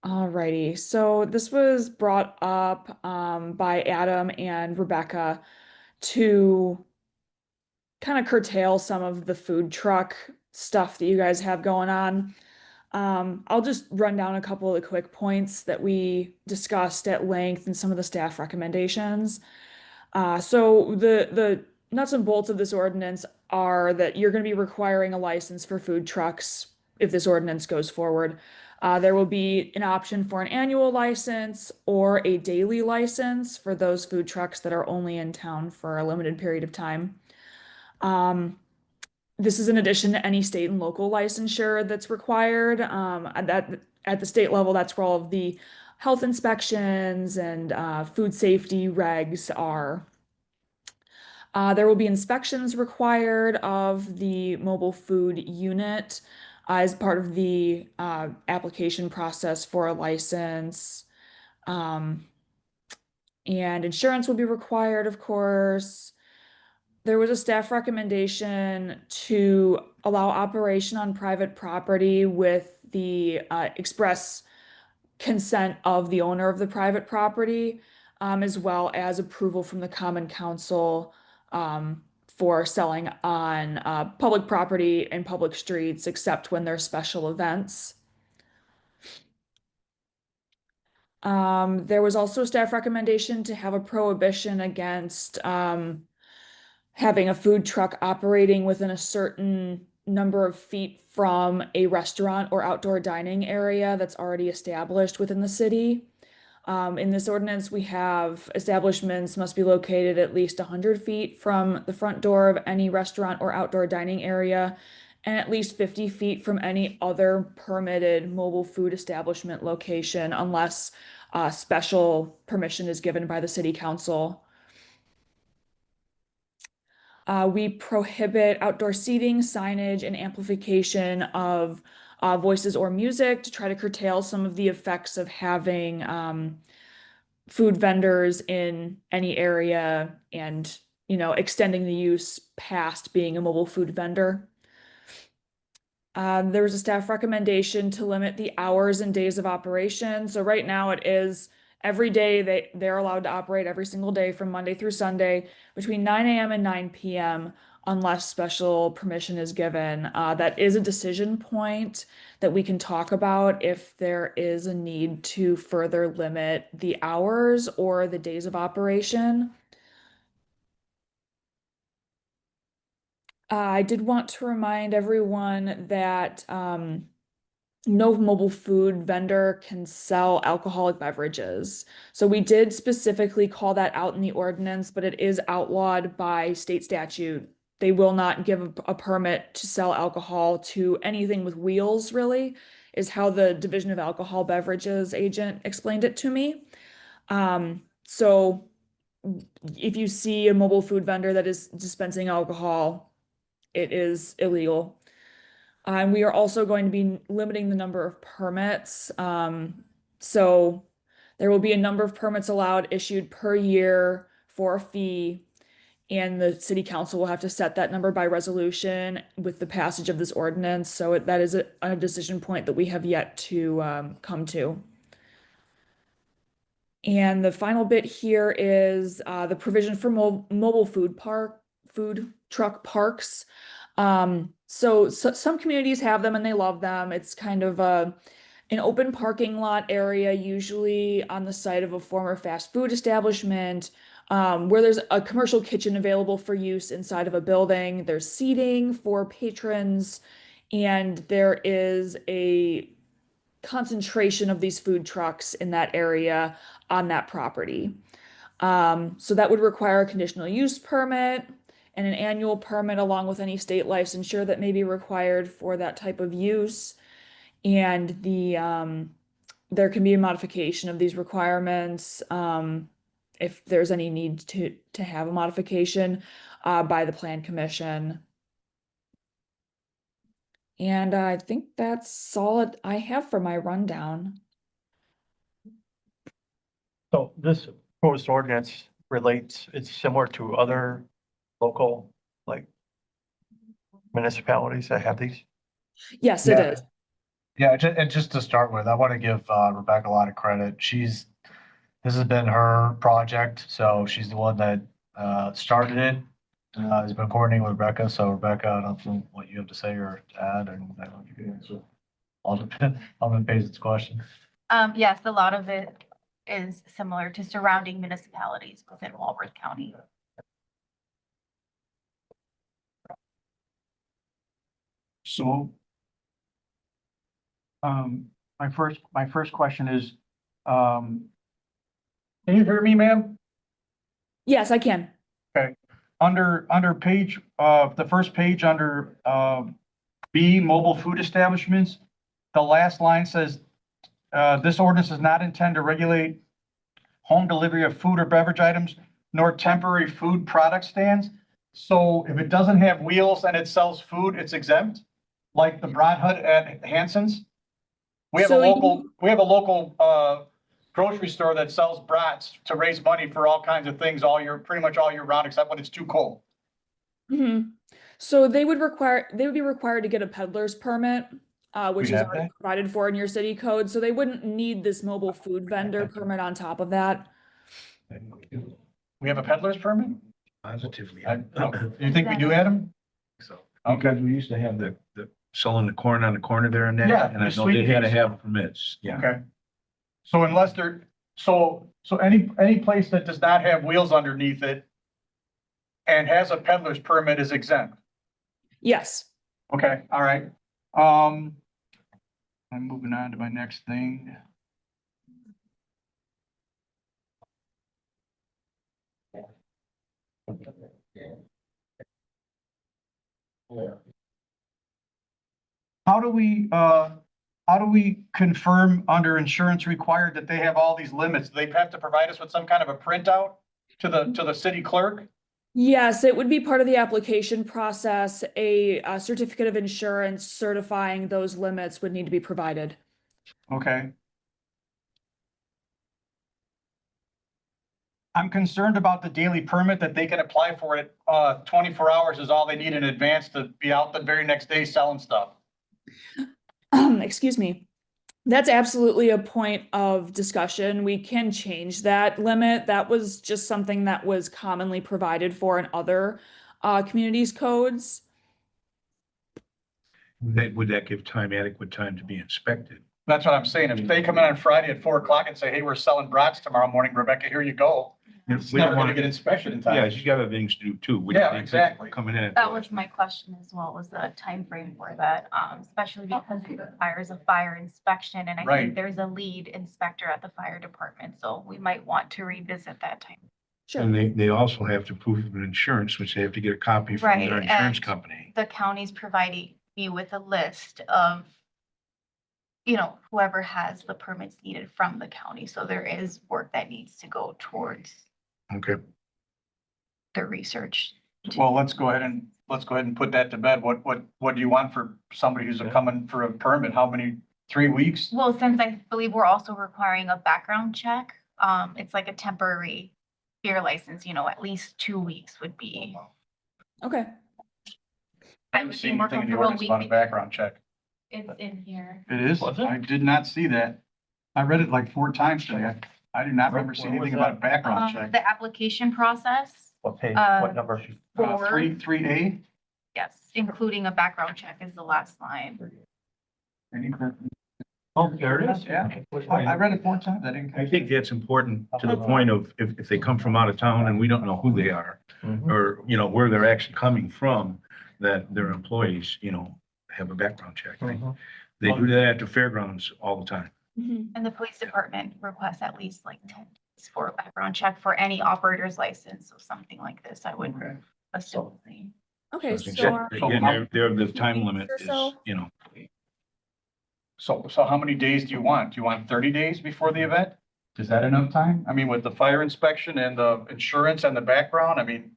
Alrighty, so this was brought up by Adam and Rebecca to kind of curtail some of the food truck stuff that you guys have going on. I'll just run down a couple of the quick points that we discussed at length and some of the staff recommendations. So the nuts and bolts of this ordinance are that you're going to be requiring a license for food trucks if this ordinance goes forward. There will be an option for an annual license or a daily license for those food trucks that are only in town for a limited period of time. This is in addition to any state and local licensure that's required. At the state level, that's where all of the health inspections and food safety regs are. There will be inspections required of the mobile food unit as part of the application process for a license. And insurance will be required, of course. There was a staff recommendation to allow operation on private property with the express consent of the owner of the private property, as well as approval from the Common Council for selling on public property and public streets, except when there's special events. There was also a staff recommendation to have a prohibition against having a food truck operating within a certain number of feet from a restaurant or outdoor dining area that's already established within the city. In this ordinance, we have establishments must be located at least 100 feet from the front door of any restaurant or outdoor dining area, and at least 50 feet from any other permitted mobile food establishment location, unless special permission is given by the city council. We prohibit outdoor seating, signage, and amplification of voices or music to try to curtail some of the effects of having food vendors in any area and, extending the use past being a mobile food vendor. There was a staff recommendation to limit the hours and days of operation. So right now it is every day they're allowed to operate every single day from Monday through Sunday between 9 a.m. and 9 p.m. unless special permission is given. That is a decision point that we can talk about if there is a need to further limit the hours or the days of operation. I did want to remind everyone that no mobile food vendor can sell alcoholic beverages. So we did specifically call that out in the ordinance, but it is outlawed by state statute. They will not give a permit to sell alcohol to anything with wheels, really, is how the Division of Alcohol Beverages agent explained it to me. So if you see a mobile food vendor that is dispensing alcohol, it is illegal. And we are also going to be limiting the number of permits. So there will be a number of permits allowed issued per year for a fee. And the city council will have to set that number by resolution with the passage of this ordinance. So that is a decision point that we have yet to come to. And the final bit here is the provision for mobile food truck parks. So some communities have them and they love them. It's kind of an open parking lot area, usually on the site of a former fast food establishment, where there's a commercial kitchen available for use inside of a building. There's seating for patrons, and there is a concentration of these food trucks in that area on that property. So that would require a conditional use permit and an annual permit along with any state licensure that may be required for that type of use. And there can be a modification of these requirements if there's any need to have a modification by the Plan Commission. And I think that's all I have for my rundown. So this proposed ordinance relates, it's similar to other local, like municipalities that have these. Yes, it Yeah. is. Yeah, and just to start with, I want to give Rebecca a lot of credit. This has been her project, so she's the one that started it. Has been coordinating with Rebecca, so Rebecca, I don't know what you have to say or add, and I don't know if you can answer Alderman Paisley's question. Yes, a lot of it is similar to surrounding municipalities within Walworth County. So, my first question is, can you hear me, ma'am? Yes, I can. Under page, the first page under, B, mobile food establishments, the last line says, this ordinance does not intend to regulate home delivery of food or beverage items, nor temporary food product stands. So if it doesn't have wheels and it sells food, it's exempt, like the Broad Hut at Hanson's. We have a So you- local grocery store that sells brats to raise money for all kinds of things pretty much all year round, except when it's too cold. So they would be required to get a peddler's permit, which We is have already that? provided for in your city code, so they wouldn't need this mobile food vendor permit on top of that. We have a peddler's permit? Positively. You think we do, Adam? So, Okay. because we used to have the selling the corn on the corner there and that. Yeah, And I the know they sweet had to peas. have permits, yeah. Okay. So unless so any place that does not have wheels underneath it and has a peddler's permit is exempt. Yes. Okay, all right. I'm moving on to my next thing. How do we confirm under insurance required that they have all these limits? Do they have to provide us with some kind of a printout to the city clerk? Yes, it would be part of the application process. A certificate of insurance certifying those limits would need to be provided. Okay. I'm concerned about the daily permit that they can apply for it. 24 hours is all they need in advance to be out the very next day selling stuff. Excuse me. That's absolutely a point of discussion. We can change that limit. That was just something that was commonly provided for in other communities' codes. Would that give adequate time to be inspected? That's what I'm saying. If they come in on Friday at 4 o'clock and say, hey, we're selling brats tomorrow morning, Rebecca, here you go. It's We don't never gonna want get to, inspection in yeah, time. she's got other things to do too. We Yeah, don't need exactly. people Coming in. That was my question as well, was the time frame for that, especially because it requires a fire inspection. And I Right. think there's a lead inspector at the fire department, so we might want to revisit that time. Sure. And they also have to prove of insurance, which they have to get a copy from Right, their insurance and- company. The county's providing me with a list of, whoever has the permits needed from the county. So there is work that needs to go towards Okay. the research. Well, let's go ahead and put that to bed. What do you want for somebody who's coming for a permit? How many, 3 weeks? Well, since I believe we're also requiring a background check, it's like a temporary beer license, at least 2 weeks would be. Okay. I I haven't would be seen more anything in the comfortable ordinance about a weekly. background check. It's in here. It is? Was it? I did not see that. I read it like 4 times today. I do not remember seeing Where was anything about a background check. The application process, What page, Uh, what number? for, 3A? yes, including a background check is the last line. Oh, there it is. Yeah. I read it 4 times. I didn't. I think that's important to the point of if they come from out of town and we don't know who they are Mhm. or, where they're actually coming from, that their employees, have a background check. Mhm. They do that at the fairgrounds all the time. Mhm. And the police department requests at least like 10 days for a background check for any operator's license. So something like this, I would Okay. assume. Okay, So so again, the time weeks limit or is, so? So how many days do you want? Do you want 30 days before the event? Is that enough time? I mean, with the fire inspection and the insurance and the background, I mean,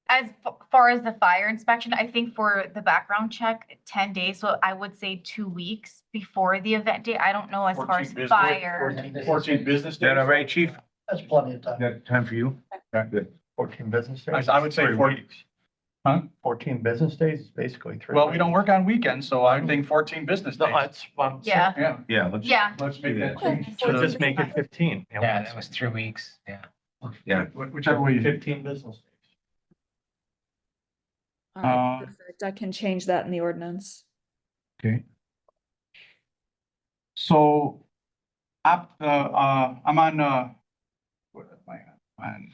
As far as the fire inspection, I think for the background check, 10 days, so I would say 2 weeks before the event date. I don't know as far 14 as business- fire. 14 business Is that days. all right, chief? That's plenty of time. Got time for you? Good. 14 business days. I would say 3 four- weeks. Huh? 14 business days is basically 3 Well, we weeks. don't work on weekends, so I think 14 business No, days. that's, Yeah, Yeah, Yeah, let's. yeah. let's make that Okay. change. so to just make it 15. you know, Yeah, that was 3 weeks, yeah. Yeah. Whichever way. 15 business days. All right, Uh, perfect. I can change that in the ordinance. Okay. So, I'm on, what am I on?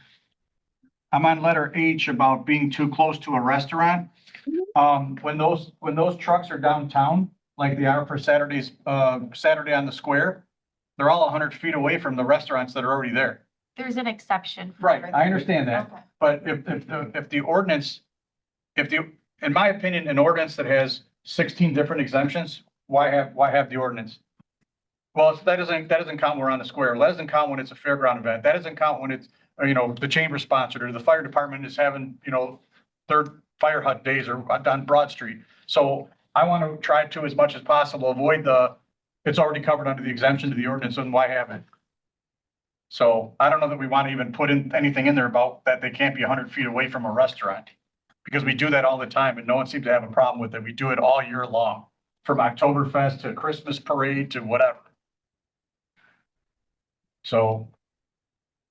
I'm on letter H about being too close to a restaurant. When those trucks are downtown, like they are for Saturday on the square, they're all 100 feet away from the restaurants that are already there. There's an exception. for Right, it. I understand that. Okay. But if the ordinance, in my opinion, an ordinance that has 16 different exemptions, why have the ordinance? Well, that doesn't count when we're on the square. That doesn't count when it's a fairground event. That doesn't count when it's, the chamber sponsored or the fire department is having, their fire hut days or on Broad Street. So I want to try to, as much as possible, avoid it's already covered under the exemption to the ordinance, and why have it? So I don't know that we want to even put in anything in there about that they can't be 100 feet away from a restaurant. Because we do that all the time and no one seems to have a problem with it. We do it all year long, from Oktoberfest to Christmas parade to whatever. So,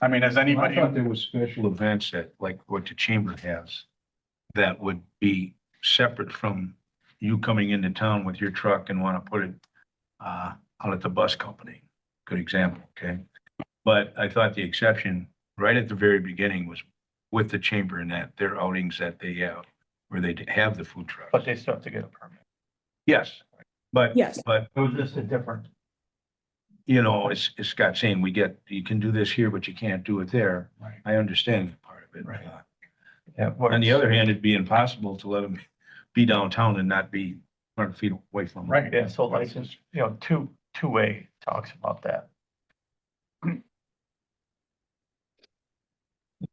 I mean, has I anybody, thought there was special events that, like what the chamber has, that would be separate from you coming into town with your truck and want to put it out at the bus company. Good example, okay? But I thought the exception right at the very beginning was with the chamber and that their outings that they have, where they have the food trucks. But they still have to get a permit. Yes, but, Yes. but, It was just a different, it's Scott saying, you can do this here, but you can't do it there. Right. I understand that part of it. Right. yeah. what On the it's- other hand, it'd be impossible to let them be downtown and not be 100 feet away from them. right? Yeah, so license, two-way talks about that.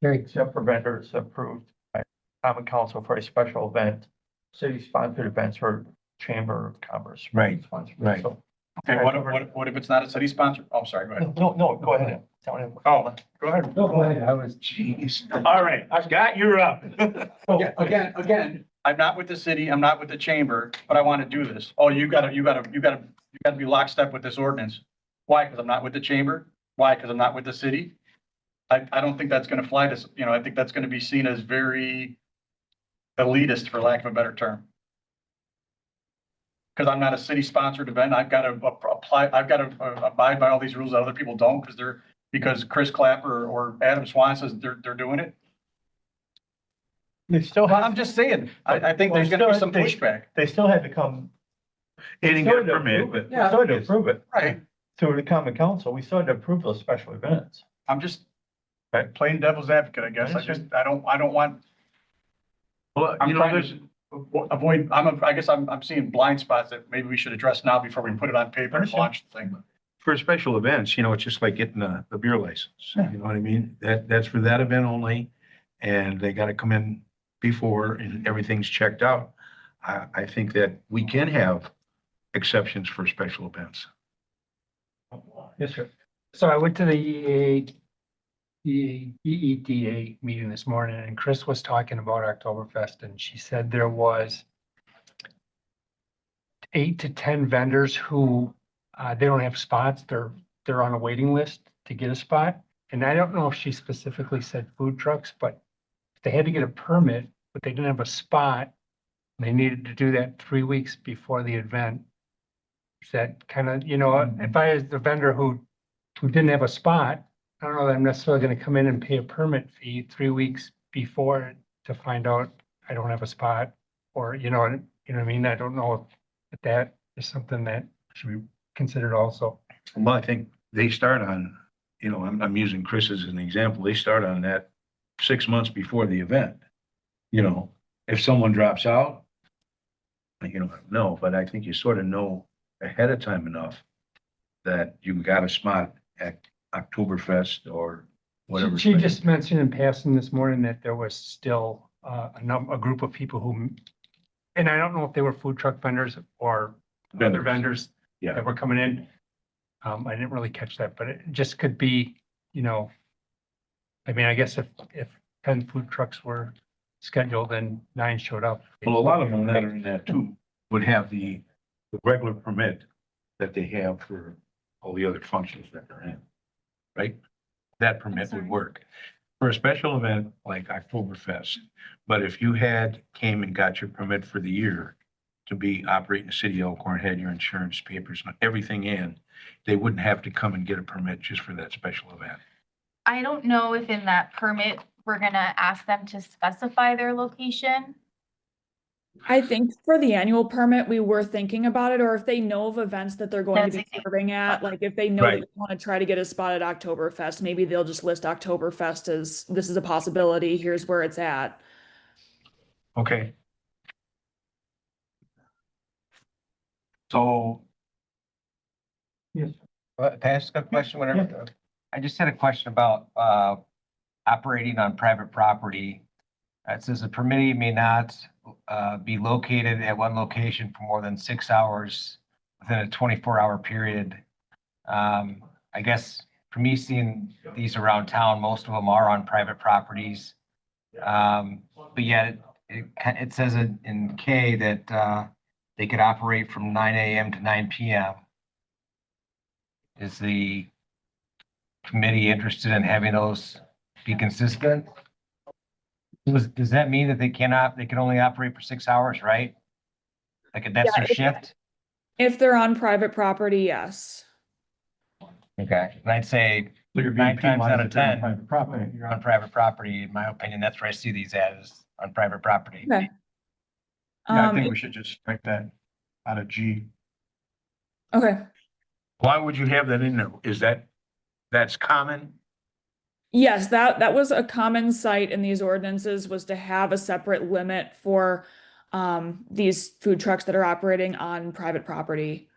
Very Except for vendors approved by common council for a special event, city-sponsored events or chamber of commerce. Right, sponsored. right. So- Okay, what if it's not a city sponsor? Oh, sorry, go ahead. No, go ahead. Tell him. Oh, go ahead. No, go ahead. I was. Jeez. All right, Scott, you're up. Yeah, again, I'm not with the city, I'm not with the chamber, but I want to do this. Oh, you gotta be lockstep with this ordinance. Why? Because I'm not with the chamber? Why? Because I'm not with the city? I don't think that's gonna fly to, I think that's gonna be seen as very elitist, for lack of a better term. Because I'm not a city-sponsored event, I've got to apply, I've got to abide by all these rules that other people don't, because Chris Clapper or Adam Swan says they're doing it. They still Well, have, I'm just saying, I think there's gonna be some pushback. they still had to come. They didn't get a permit, but. We still had to approve it. Right. Through the common council, we still had to approve those special events. I'm just playing devil's advocate, I guess. I don't want, Well, I'm trying there's, to avoid, I guess I'm seeing blind spots that maybe we should address now before we put it on paper and launch the thing. for special events, it's just like getting the beer license. You know what I mean? That's for that event only. And they gotta come in before and everything's checked out. I think that we can have exceptions for special events. Yes, sir. So I went to the EEDA meeting this morning and Chris was talking about Oktoberfest and she said there was 8 to 10 vendors who, they don't have spots. They're on a waiting list to get a spot. And I don't know if she specifically said food trucks, but they had to get a permit, but they didn't have a spot. They needed to do that 3 weeks before the event. Is that kind of, if I was the vendor who didn't have a spot, I don't know that I'm necessarily gonna come in and pay a permit fee 3 weeks before to find out I don't have a spot, or, what I mean? I don't know if that is something that should be considered also. Well, I think they start on, I'm using Chris as an example. They start on that 6 months before the event. If someone drops out, no, but I think you sort of know ahead of time enough that you got a spot at Oktoberfest or whatever. She just mentioned in passing this morning that there was still a group of people who, and I don't know if they were food truck vendors or other vendors Yeah. that were coming in. I didn't really catch that, but it just could be, you know, I mean, I guess if 10 food trucks were scheduled and 9 showed up. Well, a lot of them that are in that too would have the regular permit that they have for all the other functions that they're in, right? That permit would sorry? work for a special event like Oktoberfest. But if you came and got your permit for the year to be operating the city of Elkhorn, had your insurance papers, and everything in, they wouldn't have to come and get a permit just for that special event. I don't know if in that permit, we're gonna ask them to specify their location. I think for the annual permit, we were thinking about it, or if they know of events that they're going to be That's- serving at, like if they know that Right. they want to try to get a spot at Oktoberfest, maybe they'll just list Oktoberfest as, this is a possibility, here's where it's at. Okay. So, Well, can I ask a question, whenever? I just had a question about, operating on private property. It says a permittee may not, be located at one location for more than 6 hours within a 24-hour period. I guess for me, seeing these around town, most of them are on private properties. But yet it says in K that, they could operate from 9 AM to 9 PM. Is the committee interested in having those be consistent? Does that mean that they can only operate for 6 hours, right? Like that's Yeah, their shift? If they're on private property, yes. Okay, and I'd say So you're being 9 times out of penalized if you're on 10, private property. you're on private property. In my opinion, that's where I see these as, on private property. Okay. yeah, I think we should just strike that out of G. Okay. Why would you have that in there? That's common? Yes, that was a common sight in these ordinances, was to have a separate limit for these food trucks that are operating on private property.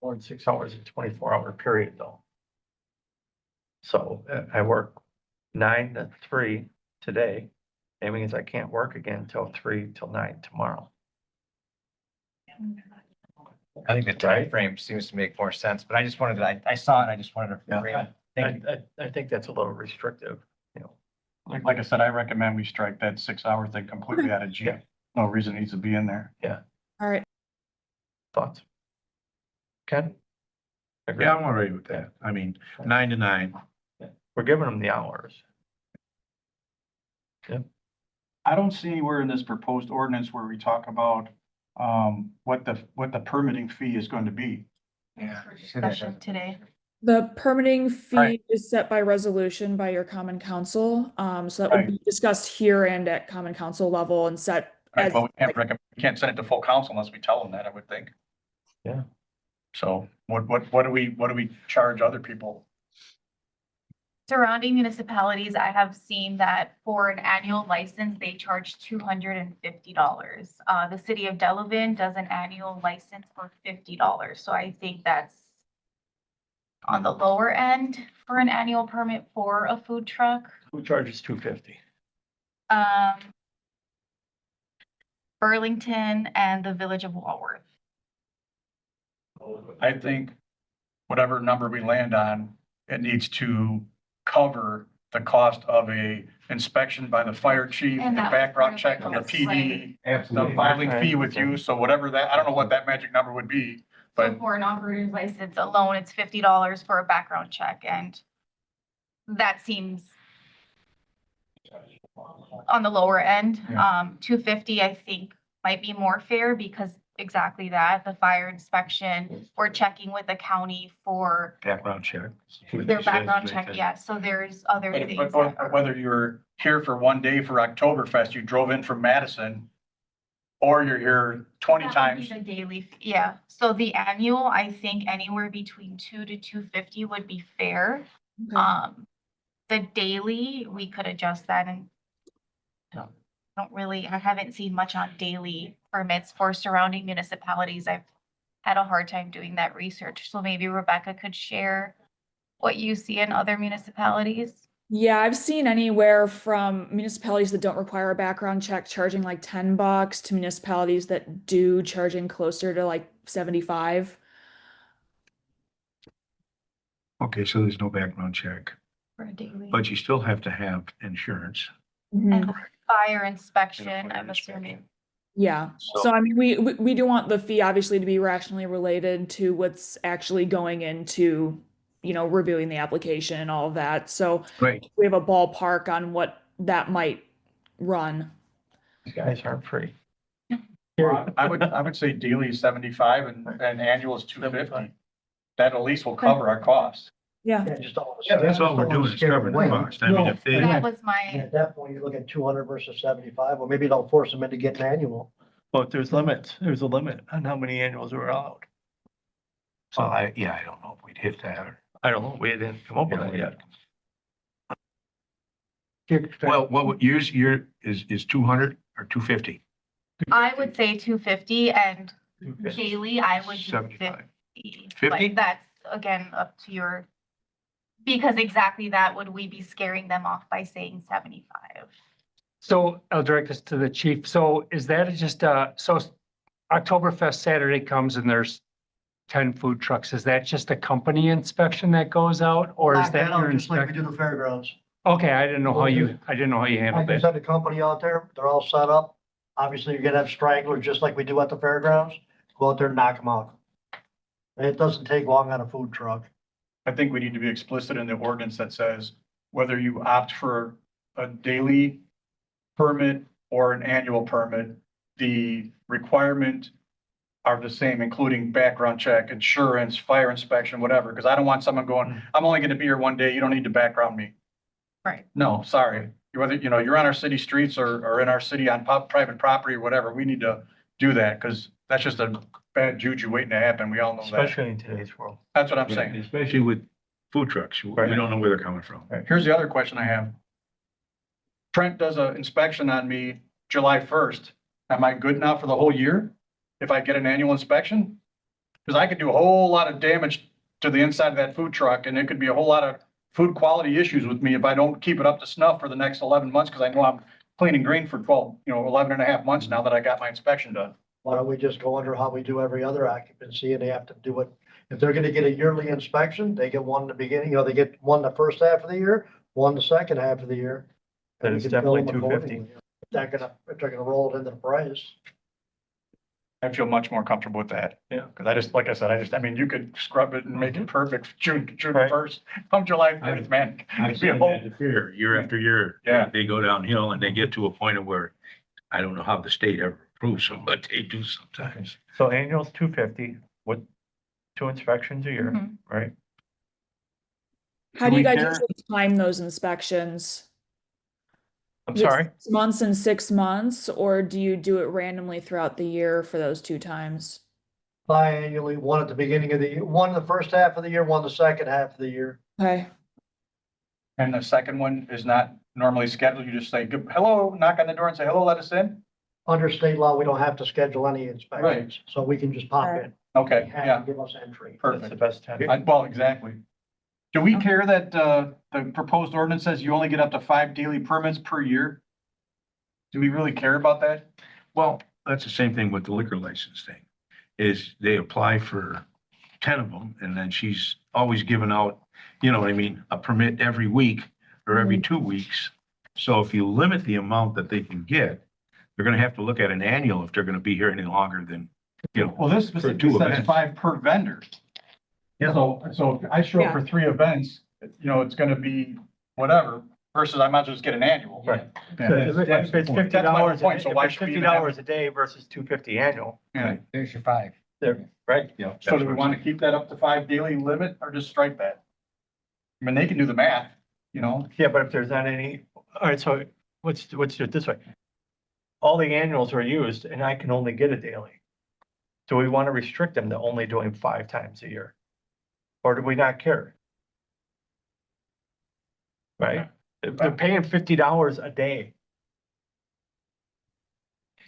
More than 6 hours in 24-hour period though. So I work 9 to 3 today. That means I can't work again till 3 till 9 tomorrow. I think the time frame seems to make more sense, but I just wanted to, I saw it, I just wanted to frame it. Thank you. I think that's a little restrictive, you know. Like I said, I recommend we strike that 6 hour thing completely out of G. Yeah. No reason it needs to be in there. All right. Thoughts? Ken? Agree? Yeah, I'm all right with that. I mean, 9 to 9. We're giving them the hours. I don't see anywhere in this proposed ordinance where we talk about, what the permitting fee is going to be. Yeah. Discussion today. The permitting fee Right. is set by resolution by your common council. So that would Right. be discussed here and at common council level and set Right, as, well, we can't send it to full council unless we tell them that, I would think. Yeah. So what do we charge other people? Surrounding municipalities, I have seen that for an annual license, they charge $250. The city of Delavan does an annual license for $50. So I think that's on the lower end for an annual permit for a food truck. Who charges $250? Burlington and the Village of Walworth. I think whatever number we land on, it needs to cover the cost of a inspection by the fire chief, the And that was background part check of from my the PD, the Absolutely. filing fee with you, so whatever that, I don't know what that magic number would be, So but for an operator's license alone, it's $50 for a background check, and that seems on the lower end. Yeah. $250, I think, might be more fair because exactly that, the fire inspection, we're checking with the county for Background check. their background check, yeah, so there's other things. that but are- whether you're here for one day for Oktoberfest, you drove in from Madison, or you're here 20 That would be times. the daily, yeah, so the annual, I think anywhere between 2 to 250 would be fair. okay. The daily, we could adjust that and I haven't seen much on daily permits for surrounding municipalities. I've had a hard time doing that research, so maybe Rebecca could share what you see in other municipalities. Yeah, I've seen anywhere from municipalities that don't require a background check charging like $10 to municipalities that do charging closer to like 75. Okay, so there's no background check, For a daily. but you still have to have insurance. And the fire inspection, fire I'm inspection. assuming. Yeah, so I mean, we do want the fee obviously to be rationally related to what's actually going into, reviewing the application and all of that. So Right. we have a ballpark on what that might run. These guys aren't free. Well, I would say daily is 75 and annual is 250. That at least will cover our costs. Yeah, Yeah, that's all we're doing is covering the cost. I mean, if they, That was And my, at that point, you look at 200 versus 75, well, maybe don't force them into getting annual. But there's limits. There's a limit on how many annuals are allowed. so I don't know if we'd hit that or. I don't know. We didn't come up with that yet. Well, yours is 200 or 250? I would say 250 and 250. daily I would do 75. 50. 50? But that's again up to your, because exactly that would we be scaring them off by saying 75? So I'll direct this to the chief. So is that just, so Oktoberfest Saturday comes and there's 10 food trucks. Is that just a company inspection that goes out or is that your Just like we inspection? do the fairgrounds. Okay, I didn't know how you I handled just it. had a company out there, they're all set up. Obviously, you're gonna have stragglers, just like we do at the fairgrounds. Go out there and knock them out. And it doesn't take long on a food truck. I think we need to be explicit in the ordinance that says whether you opt for a daily permit or an annual permit, the requirement are the same, including background check, insurance, fire inspection, whatever, because I don't want someone going, I'm only gonna be here one day, you don't need to background me. Right. No, sorry. Whether, you're on our city streets or in our city on private property or whatever, we need to do that, because that's just a bad juju waiting to happen. We all know that. Especially in today's world. That's what I'm saying. Especially with food trucks. We Right. don't know where they're coming from. Here's the other question I have. Trent does an inspection on me July 1st. Am I good now for the whole year if I get an annual inspection? Because I could do a whole lot of damage to the inside of that food truck, and it could be a whole lot of food quality issues with me if I don't keep it up to snuff for the next 11 months, because I know I'm cleaning green for 11 and a half months now that I got my inspection done. Why don't we just go under how we do every other occupancy and they have to do it? If they're gonna get a yearly inspection, they get one in the beginning, they get one the first half of the year, one the second half of the year. Then And we it's can bill definitely them 250. accordingly. If they're gonna roll it into the price. I feel much more comfortable with that. Yeah. Because like I said, I mean, you could scrub it and make it perfect June Right. 1st. Come July 1st, man. I've It'd be a seen whole- that here, year after year. Yeah. They go downhill and they get to a point of where, I don't know how the state ever approves them, but they do sometimes. So annual's 250 with 2 inspections a year, Mhm. right? how Do do you we guys care? usually time those inspections? I'm Is it sorry. 6 months and 6 months, or do you do it randomly throughout the year for those 2 times? Biannually, one at the beginning of the year, one the first half of the year, one the second half of the year. Okay, And the second one is not normally scheduled. You just say, hello, knock on the door and say, hello, let us in. Under state law, we don't have to schedule any inspections, so we can just pop in. Okay, They have yeah, to give us entry. That's the perfect. best time. Well, exactly. Do we care that, the proposed ordinance says you only get up to 5 daily permits per year? Do we really care about that? Well, that's the same thing with the liquor license thing, is they apply for 10 of them and then she's always giving out, you know what I mean, a permit every week or every 2 weeks. So if you limit the amount that they can get, they're gonna have to look at an annual if they're gonna be here any longer than, you know. Well, this for specifically 2 says events. 5 per vendor. Yeah. So if I show up for 3 events, it's gonna be whatever, versus I might as well just get an annual. Right. Yeah. If it's That's my $50, point. So why if it's should we even have- $50 a day versus $250 annual, Yeah. There's your 5. there, right? Yeah. So do we want to keep that up to 5 daily limit or just strike that? I mean, they can do the math, Yeah, but if there's not any, all right, so let's do it this way. All the annuals are used and I can only get a daily. Do we want to restrict them to only doing 5 times a year? Or do we not care? Right? They're paying $50 a day.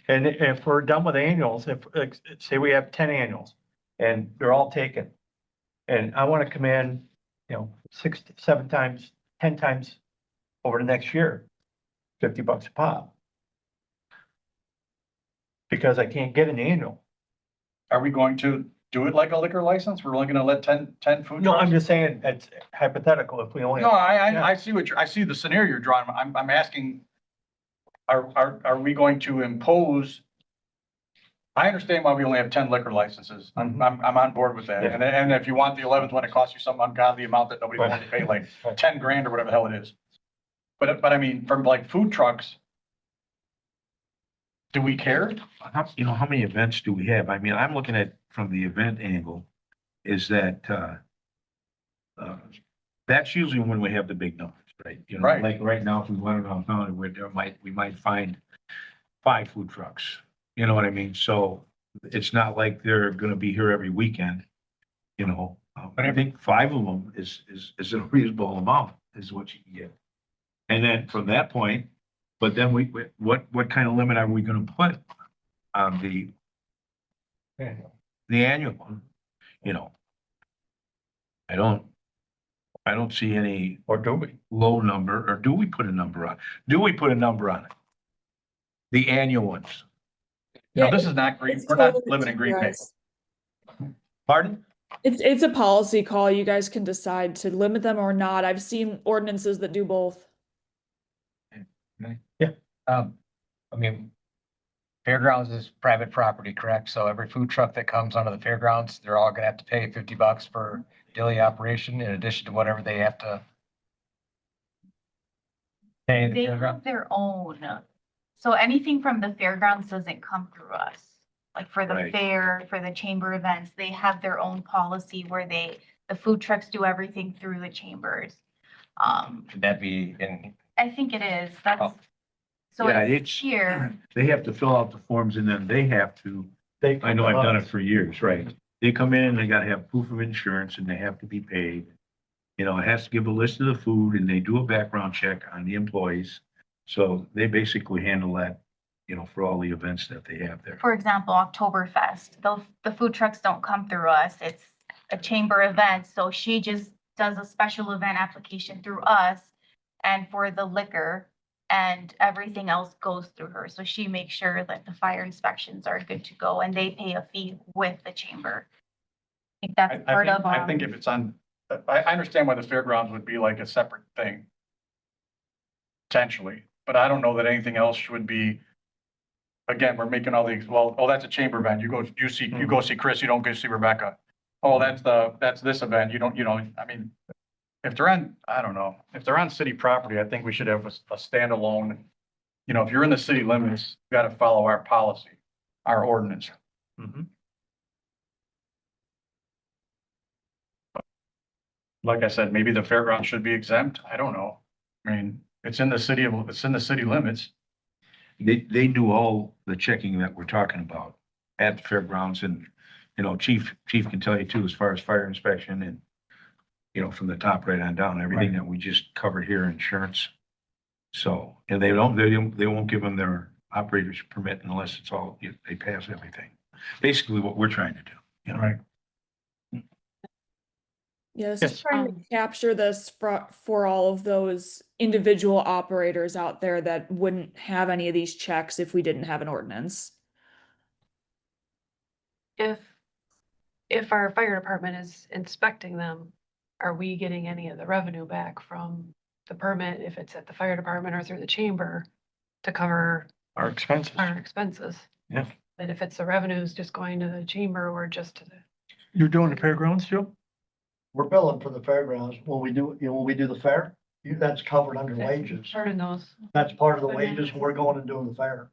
And if we're done with annuals, if, like, say we have 10 annuals and they're all taken. And I want to come in, 6 to 7 times, 10 times over the next year, $50 a pop. Because I can't get an annual. Are we going to do it like a liquor license? We're only gonna let 10 food No, trucks? I'm just saying, it's hypothetical if we only. No, Yeah. I see I see the scenario you're drawing. I'm asking, are we going to impose? I understand why we only have 10 liquor licenses. I'm on board with that. Yeah. And if you want the 11th one, it costs you some ungodly amount that nobody's willing to pay, like Right. 10 grand or whatever the hell it is. But I mean, from like food trucks, do we care? How many events do we have? I mean, I'm looking at from the event angle, is that, that's usually when we have the big numbers, right? Right. Like right now, if we went around town, we might find 5 food trucks. You know what I mean? So it's not like they're gonna be here every weekend, But I think 5 of them is a reasonable amount, is what you can get. And then from that point, but then what kind of limit are we gonna put on the annual one? I don't see any Or do we? low number, or do we put a number on? Do we put a number on it? The annual ones. No, Yeah, this is not green. it's We're not totally living in green pay. guys. Pardon? It's a policy call. You guys can decide to limit them or not. I've seen ordinances that do both. I mean, fairgrounds is private property, correct? So every food truck that comes onto the fairgrounds, they're all gonna have to pay $50 for daily operation in addition to whatever they have to pay the They fairground. have their own. So anything from the fairgrounds doesn't come through us. Like for the Right. fair, for the chamber events, they have their own policy where the food trucks do everything through the chambers. Should that be in, I think it is. That's, Oh. so Yeah, it's here. They have to fill out the forms and then they have to, I know I've done it for years, right? They come in, they gotta have proof of insurance and they have to be paid. It has to give a list of the food and they do a background check on the employees. So they basically handle that, for all the events that they have there. For example, Oktoberfest, the food trucks don't come through us. It's a chamber event. So she just does a special event application through us and for the liquor and everything else goes through her. So she makes sure that the fire inspections are good to go and they pay a fee with the chamber. I think that's part of, I think if it's on, I understand why the fairgrounds would be like a separate thing. Potentially, but I don't know that anything else should be. Again, we're making all these, well, oh, that's a chamber event. You go see Chris, you don't go see Rebecca. Oh, that's this event. You don't, I mean, if they're on, I don't know, if they're on city property, I think we should have a standalone. If you're in the city limits, you gotta follow our policy, our ordinance. Mhm. Like I said, maybe the fairground should be exempt. I don't know. I mean, it's in the city limits. They do all the checking that we're talking about at the fairgrounds and, chief can tell you too, as far as fire inspection and, from the top right on down, everything that we just covered here, insurance. So, and they won't give them their operator's permit unless it's all, they pass everything. Basically what we're trying to do. Right. Yes, Yes. trying to capture this for all of those individual operators out there that wouldn't have any of these checks if we didn't have an ordinance. If our fire department is inspecting them, are we getting any of the revenue back from the permit if it's at the fire department or through the chamber to cover Our expenses. our expenses? Yeah. But if it's the revenues just going to the chamber or just to the, You're doing the fairgrounds, Joe? We're billing for the fairgrounds. When we do, when we do the fair, that's covered under wages. part of those. That's part of the wages. We're going and doing the fair.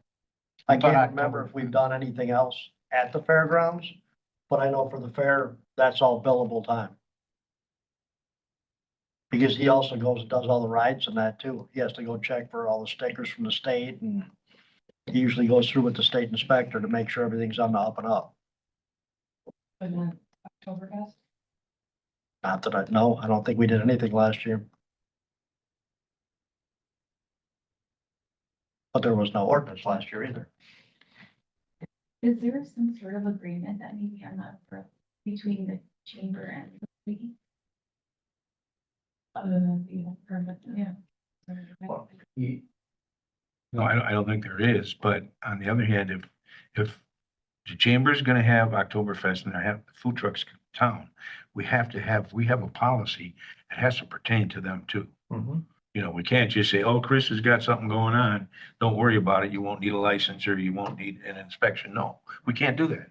I can't remember if we've done anything else at the fairgrounds, but I know for the fair, that's all billable time. Because he also goes and does all the rides and that too. He has to go check for all the stickers from the state and he usually goes through with the state inspector to make sure everything's on the up and up. Oktoberfest? Not that I know. I don't think we did anything last year. But there was no ordinance last year either. Is there some sort of agreement that maybe I'm not for between the chamber and the city? Other than the permit, yeah. No, I don't think there is, but on the other hand, if the chamber's gonna have Oktoberfest and they have food trucks in town, we have a policy that has to pertain to them too. Mhm. You know, we can't just say, oh, Chris has got something going on. Don't worry about it. You won't need a license or you won't need an inspection. No, we can't do that.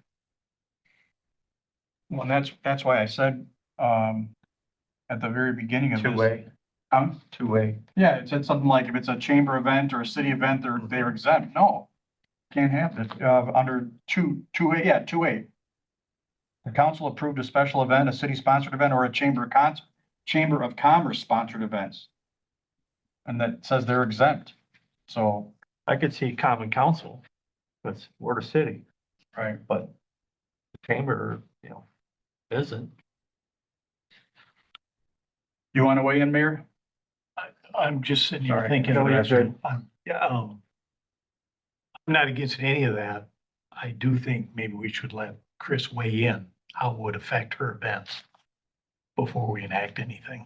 Well, that's why I said, at the very beginning of this. Two-way, two-way. Yeah, it said something like if it's a chamber event or a city event, they're exempt. No, can't have it, under two A. The council approved a special event, a city-sponsored event, or a chamber of commerce sponsored events. And that says they're exempt. So, I could see common council, that's, we're the city, right. but the chamber, isn't. You want to weigh in, Mayor? I'm just sitting here Sorry. thinking, No, you're good. I'm not against any of that. I do think maybe we should let Chris weigh in how it would affect her events before we enact anything.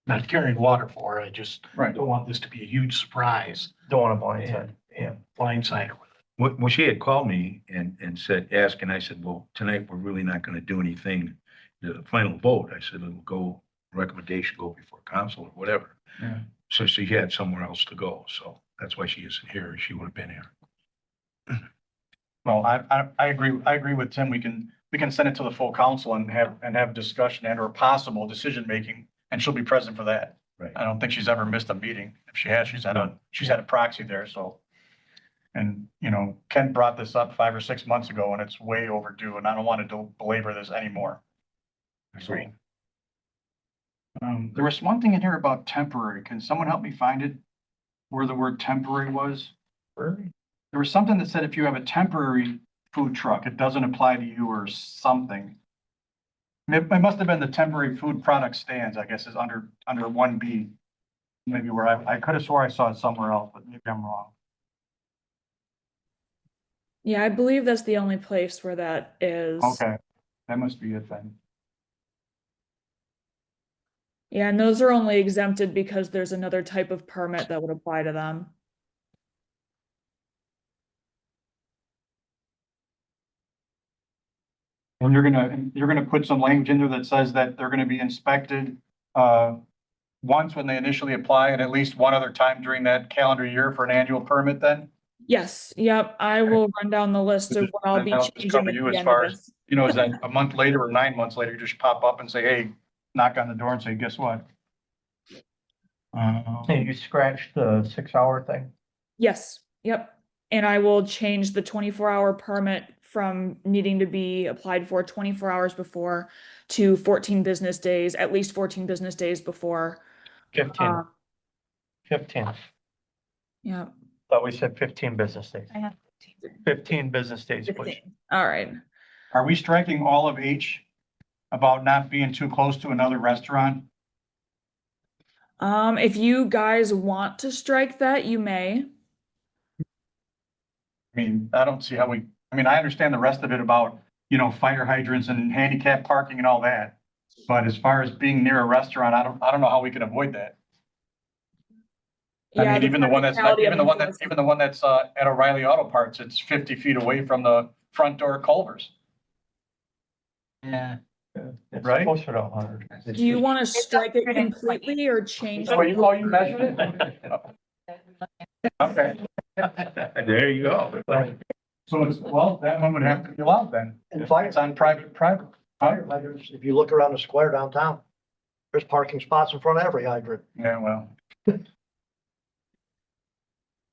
Not carrying water for her, I just Right. don't want this to be a huge surprise Don't want to blindside. and blindside her with it. When she had called me and said, ask, and I said, well, tonight, we're really not gonna do anything. The final vote, I said, it'll go, recommendation go before council or whatever. Yeah. So she had somewhere else to go. So that's why she isn't here. She would have been here. Well, I agree with Tim. We can send it to the full council and have discussion and or possible decision-making, and she'll be present for that. Right. I don't think she's ever missed a meeting. If she has, she's had a proxy there, so. And, Ken brought this up 5 or 6 months ago and it's way overdue and I don't want to belabor this anymore. So, Agreed. there was one thing in here about temporary. Can someone help me find it? Where the word temporary was? There was something that said if you have a temporary food truck, it doesn't apply to you or something. It must have been the temporary food product stands, I guess, is under 1B. Maybe where I could have swore I saw it somewhere else, but maybe I'm wrong. Yeah, I believe that's the only place where that is. Okay, that must be it then. Yeah, and those are only exempted because there's another type of permit that would apply to them. And you're gonna put some language in there that says that they're gonna be inspected, once when they initially apply and at least one other time during that calendar year for an annual permit then? Yes, yep, I will run down the list of what I'll Then be that'll just changing cover at you the as end far of as- this. Is that a month later or 9 months later, you just pop up and say, hey, knock on the door and say, guess what? Hey, you scratched the 6-hour thing? Yes, yep. And I will change the 24-hour permit from needing to be applied for 24 hours before to 14 business days, at least 14 business days before. 15. 15. Yeah. Thought we said 15 business days. I have 15 business days, please. 15. All right. Are we striking all of H about not being too close to another restaurant? If you guys want to strike that, you may. I mean, I don't see how I understand the rest of it about, fire hydrants and handicap parking and all that. But as far as being near a restaurant, I don't know how we can avoid that. I Yeah, mean, even the one that's at O'Reilly Auto Parts, it's 50 feet away from the front door at Culver's. Yeah. It's Right? closer to 100. Do you want to strike it completely or change? Oh, you measured it? Okay, There you go. so that one would have to be allowed then. And fire, It's on private. fire hydrants, if you look around the square downtown, there's parking spots in front of every hydrant. Yeah, well,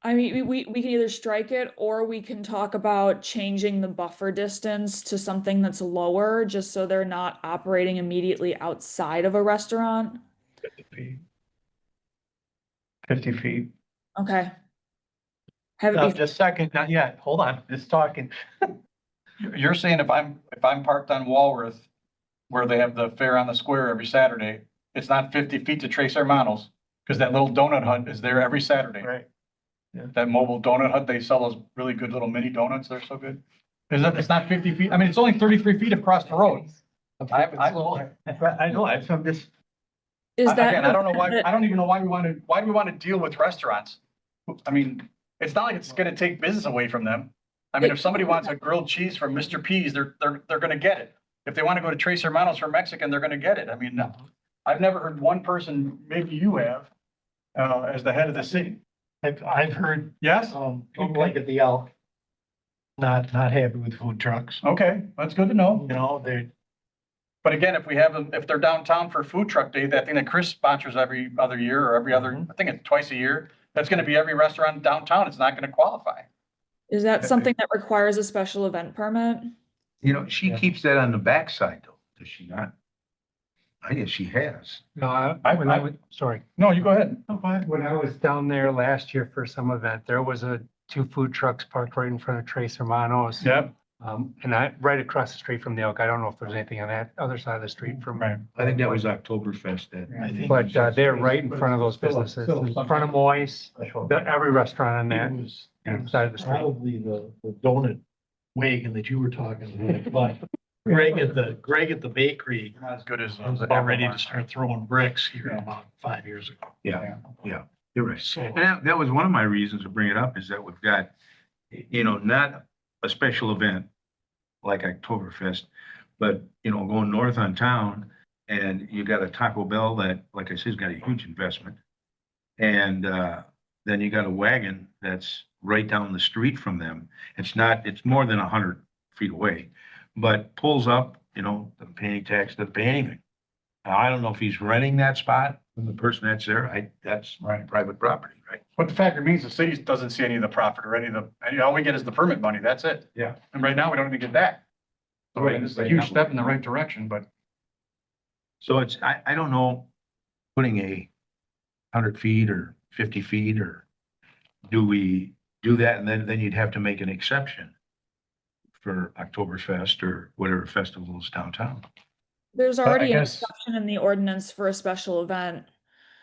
I mean, we can either strike it or we can talk about changing the buffer distance to something that's lower, just so they're not operating immediately outside of a restaurant. 50 feet. 50 feet. Okay. Have No, it be, just a second, not yet. Hold on, just talking. you're saying if I'm parked on Walworth, where they have the fair on the square every Saturday, it's not 50 feet to Trace Hermanos, because that little donut hut is there every Saturday. Right. That mobile donut hut, they sell those really good little mini donuts. They're so good. It's not 50 feet. I mean, it's only 33 feet across the road. I know, I'm just, Is that? Again, I don't know why, I don't even know why why do we want to deal with restaurants? I mean, it's not like it's gonna take business away from them. I mean, if somebody wants a grilled cheese from Mr. P's, they're gonna get it. If they want to go to Tres Hermanos for Mexican, they're gonna get it. I mean, I've never heard one person, maybe you have, as the head of the city. I've heard, Yes? People like at the Elk. not happy with food trucks. Okay, that's good to know. You know, they, But again, if we have them, if they're downtown for food truck day, that thing that Chris sponsors every other year or every other, I think it's twice a year. That's gonna be every restaurant downtown. It's not gonna qualify. Is that something that requires a special event permit? You know, she keeps that on the backside though, does she not? I guess she has. No, sorry. No, you go ahead. When I was down there last year for some event, there was two food trucks parked right in front of Tres Hermanos. Yep. And right across the street from the Elk. I don't know if there's anything on that other side of the street from. Right. I think that was Oktoberfest that. I think. But they're right in front of those businesses, in front of Moy's, every restaurant on It was that side of the street. probably the donut wagon that you were talking about, but Greg at the bakery Not as good as. was about ready to start throwing bricks here about 5 years ago. Yeah, you're right. So, And that was one of my reasons to bring it up is that we've got, you know, not a special event like Oktoberfest, but, you know, going north on town and you got a Taco Bell that, like I said, has got a huge investment. And then you got a wagon that's right down the street from them. It's more than 100 feet away, but pulls up, you know, doesn't pay any tax, doesn't pay anything. Now, I don't know if he's renting that spot from the person that's there. That's Right. private property, right? But the fact remains, the city doesn't see any of the profit or any of the, all we get is the permit money. That's it. Yeah. And right now, we don't even get that. So I mean, this is a huge step in the right direction, but So I don't know, putting 100 feet or 50 feet, or do we do that? And then you'd have to make an exception for Oktoberfest or whatever festival is downtown. There's I already an guess- exception in the ordinance for a special event.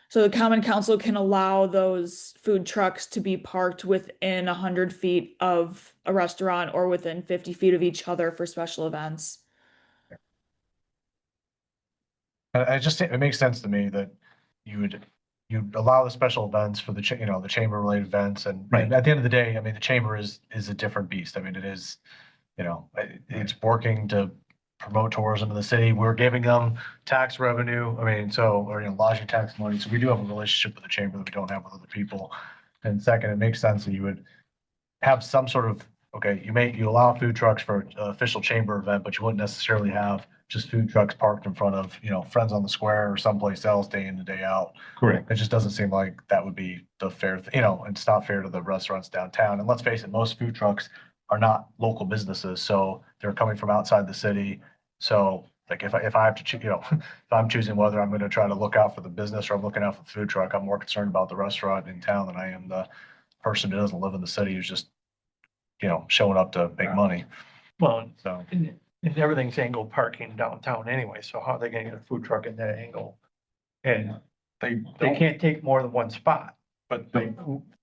So the common council can allow those food trucks to be parked within 100 feet of a restaurant or within 50 feet of each other for special events. It makes sense to me that you'd allow the special events for the the chamber related events. And Right. at the end of the day, I mean, the chamber is a different beast. I mean, it is, it's working to promote tourism in the city. We're giving them tax revenue. I mean, lodging tax money. So we do have a relationship with the chamber that we don't have with other people. And second, it makes sense that you would have some sort of, okay, you allow food trucks for an official chamber event, but you wouldn't necessarily have just food trucks parked in front of, Friends on the Square or someplace else day in and day out. Correct. It just doesn't seem like that would be the fair, it's not fair to the restaurants downtown. And let's face it, most food trucks are not local businesses, so they're coming from outside the city. So like if I have to, if I'm choosing whether I'm going to try to look out for the business or I'm looking out for the food truck, I'm more concerned about the restaurant in town than I am the person who doesn't live in the city who's just, showing up to make money. Well, So. and everything's angled parking downtown anyway, so how are they gonna get a food truck in that angle? And they they don't, can't take more than one spot. but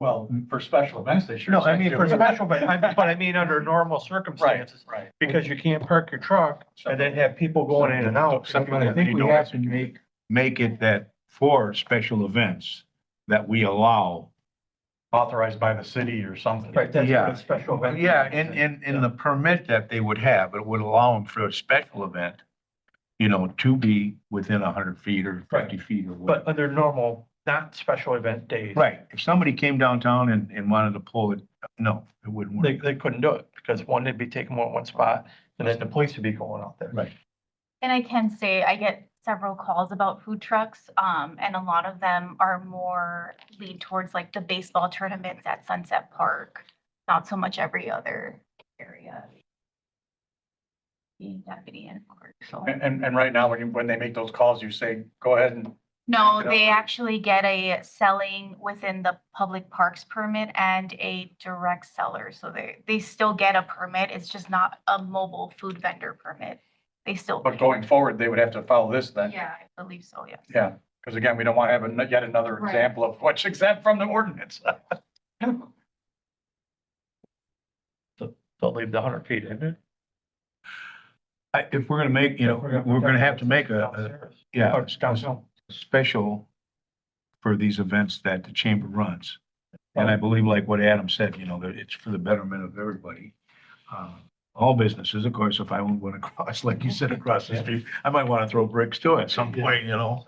well, for special events, they sure. No, I mean, do. for special, but I mean, under normal circumstances, Right. because you can't park your truck and then have people going in and out. Something I think we have to make it that for special events that we allow. Authorized by the city or something. Right, that's Yeah. what a special event. Yeah, in the permit that they would have, it would allow them for a special event, to be within 100 feet or 50 feet or But whatever. under normal, not special event days. Right, if somebody came downtown and wanted to pull it, no, it wouldn't work. They couldn't do it because one, they'd be taking more than one spot and then the police would be going out there. Right. And I can say I get several calls about food trucks, and a lot of them are more lead towards like the baseball tournaments at Sunset Park, not so much every other area. Being deputy in court, so. And right now, when they make those calls, you say, go ahead and. No, Back it up. they actually get a selling within the public parks permit and a direct seller, so they still get a permit, it's just not a mobile food vendor permit. They still. But pay. going forward, they would have to follow this then. Yeah, I believe so, yes. Yeah, because again, we don't want to have yet another Right. example of what's exempt from the ordinance. They'll leave the 100 feet, isn't it? If we're gonna make, we're gonna have to make a Yeah. a special for these events that the chamber runs. And I believe like what Adam said, you know, that it's for the betterment of everybody. All businesses, of course, if I went across, like you said, across the street, I might want to throw bricks too at some point, you know?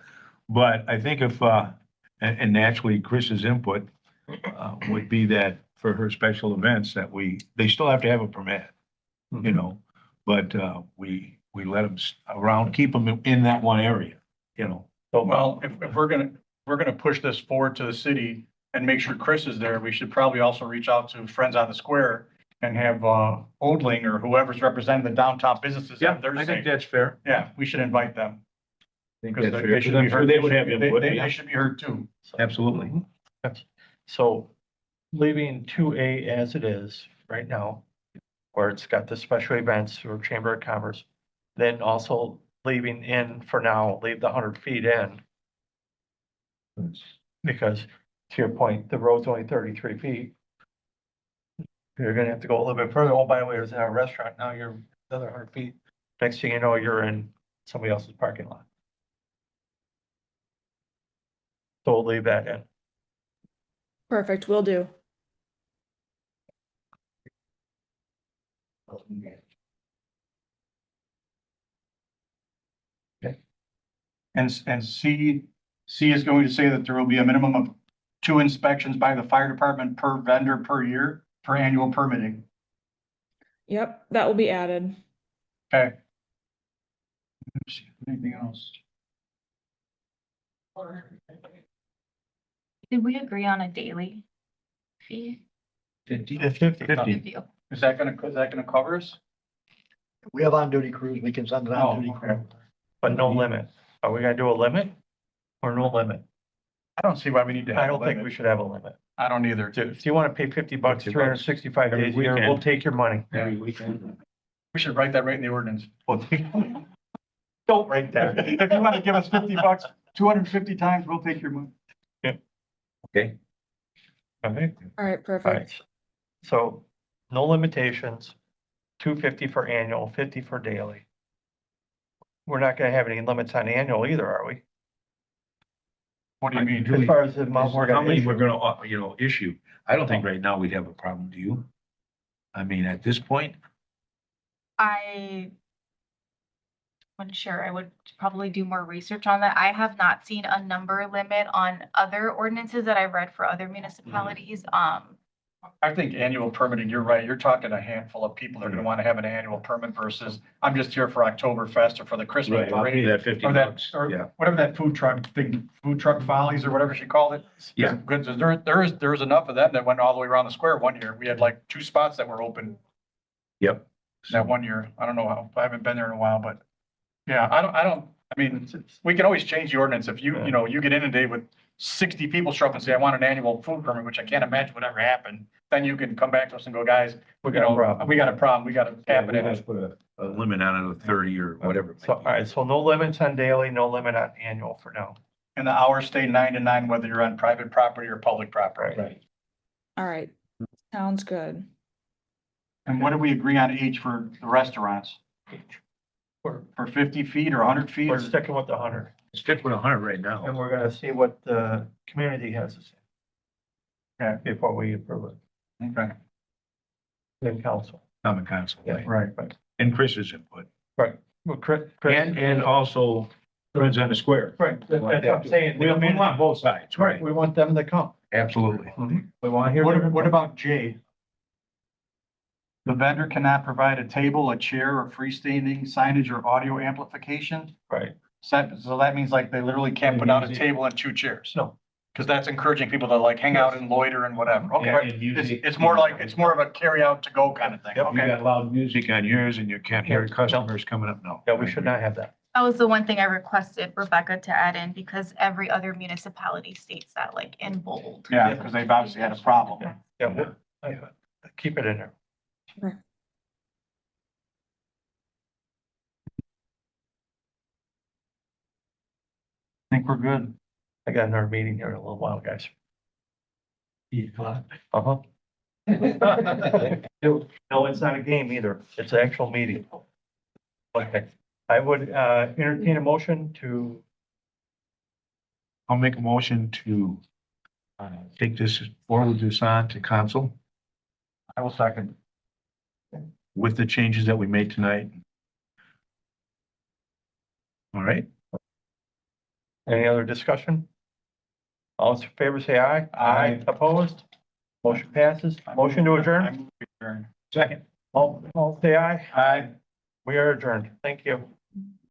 But I think if, and naturally Chris's input, would be that for her special events that they still have to have a permit, you know? But, we let them around, keep them in that one area, you know? Well, if we're gonna push this forward to the city and make sure Chris is there, we should probably also reach out to Friends on the Square and have, Oldling or whoever's representing the downtown businesses. Yeah, have their I say. think that's fair. Yeah, we should invite them. I think Because that's they fair, should 'cause be I'm sure heard. they would have They- input. They Yeah. should be heard too. Absolutely. So leaving 2A as it is right now, where it's got the special events or Chamber of Commerce, then also leaving in for now, leave the 100 feet in. Because to your point, the road's only 33 feet. You're gonna have to go a little bit further. Oh, by the way, there's a restaurant. Now you're another 100 feet. Next thing you know, you're in somebody else's parking lot. So we'll leave that in. Perfect, will do. And C is going to say that there will be a minimum of 2 inspections by the fire department per vendor per year for annual permitting. Yep, that will be added. Okay. Let's see, anything else? Did we agree on a daily fee? 50. 50. Is that gonna cover us? We have on-duty crews, we can send an on-duty Oh, crew. okay. But no limit. Are we gonna do a limit or no limit? I don't see why we need to have I a don't think we limit. should have a limit. I don't either. If you wanna pay $50, 365 Every days a year, weekend. we'll take your money. Every weekend. We should write that right in the ordinance. We'll take- Don't write that. If you wanna give us $50, 250 times, we'll take your money. Okay. Okay. All right, All perfect. right. So no limitations, 250 for annual, 50 for daily. We're not gonna have any limits on annual either, are we? What do you mean? As far as the amount we're How gonna many we're issue. gonna, issue? I don't think right now we'd have a problem, do you? I mean, at this point, I'm unsure. I would probably do more research on that. I have not seen a number limit on other ordinances that I've read for other municipalities. I think annual permitting, you're right. You're talking a handful of people that are gonna wanna have an annual permit versus I'm just here for Oktoberfest or for the Christmas I'll pay parade. that 50 Or that, bucks, or yeah. whatever that food truck thing, food truck follies or whatever she called it. Yeah. Good, there is enough of them that went all the way around the square one year. We had like 2 spots that were open Yep. that one year. I don't know how, I haven't been there in a while, but yeah, I mean, we can always change the ordinance. If you know, you get inundated with 60 people show up and say, I want an annual food permit, which I can't imagine would ever happen. Then you can come back to us and go, guys, We you got a know, problem. we got a problem. We got to cap it Let's at. put a limit on it of 30 or whatever. it So, might all be. right, so no limits on daily, no limit on annual for now. And the hours stay 9 to 9, whether you're on private property or public property. Right. All right, sounds good. And what did we agree on each for the restaurants? For 50 feet or 100 feet? We're sticking with the 100, Stick with 100 right and now. we're gonna see what the community has to say. Okay. Before we approve it, Okay, in council. Common council. Right. right. And Chris's input. Right. Well, Chris. And also Friends on the Square. Right, that's what I'm saying. We want both sides, Right, right? we want them to come. Absolutely. We want to hear. What about J? The vendor cannot provide a table, a chair, or freestanding signage or audio amplification? Right, So that means like they literally can't put out a table and 2 chairs? no, Because that's encouraging people to like hang out and loiter and whatever. Okay. And music. It's more of a carry out to go kind of thing. Yep. You Okay. got loud music on yours and you can't hear customers coming up, no. yeah, we should not have that. That was the one thing I requested Rebecca to add in because every other municipality states that like in bold. Yeah, because they've obviously had a problem. Yeah, keep it in there. I think we're good. I got another meeting here in a little while, guys. Uh-huh. No, it's not a game either. It's an actual meeting. Okay, I would entertain a motion to I'll make a motion to take this, forward this on to council I will second. with the changes that we made tonight. All right, Any other discussion? All those in favor say aye. Aye. Opposed? Motion passes. Motion to adjourn? I'm adjourned. second. All say aye. Aye. We are adjourned. Thank you.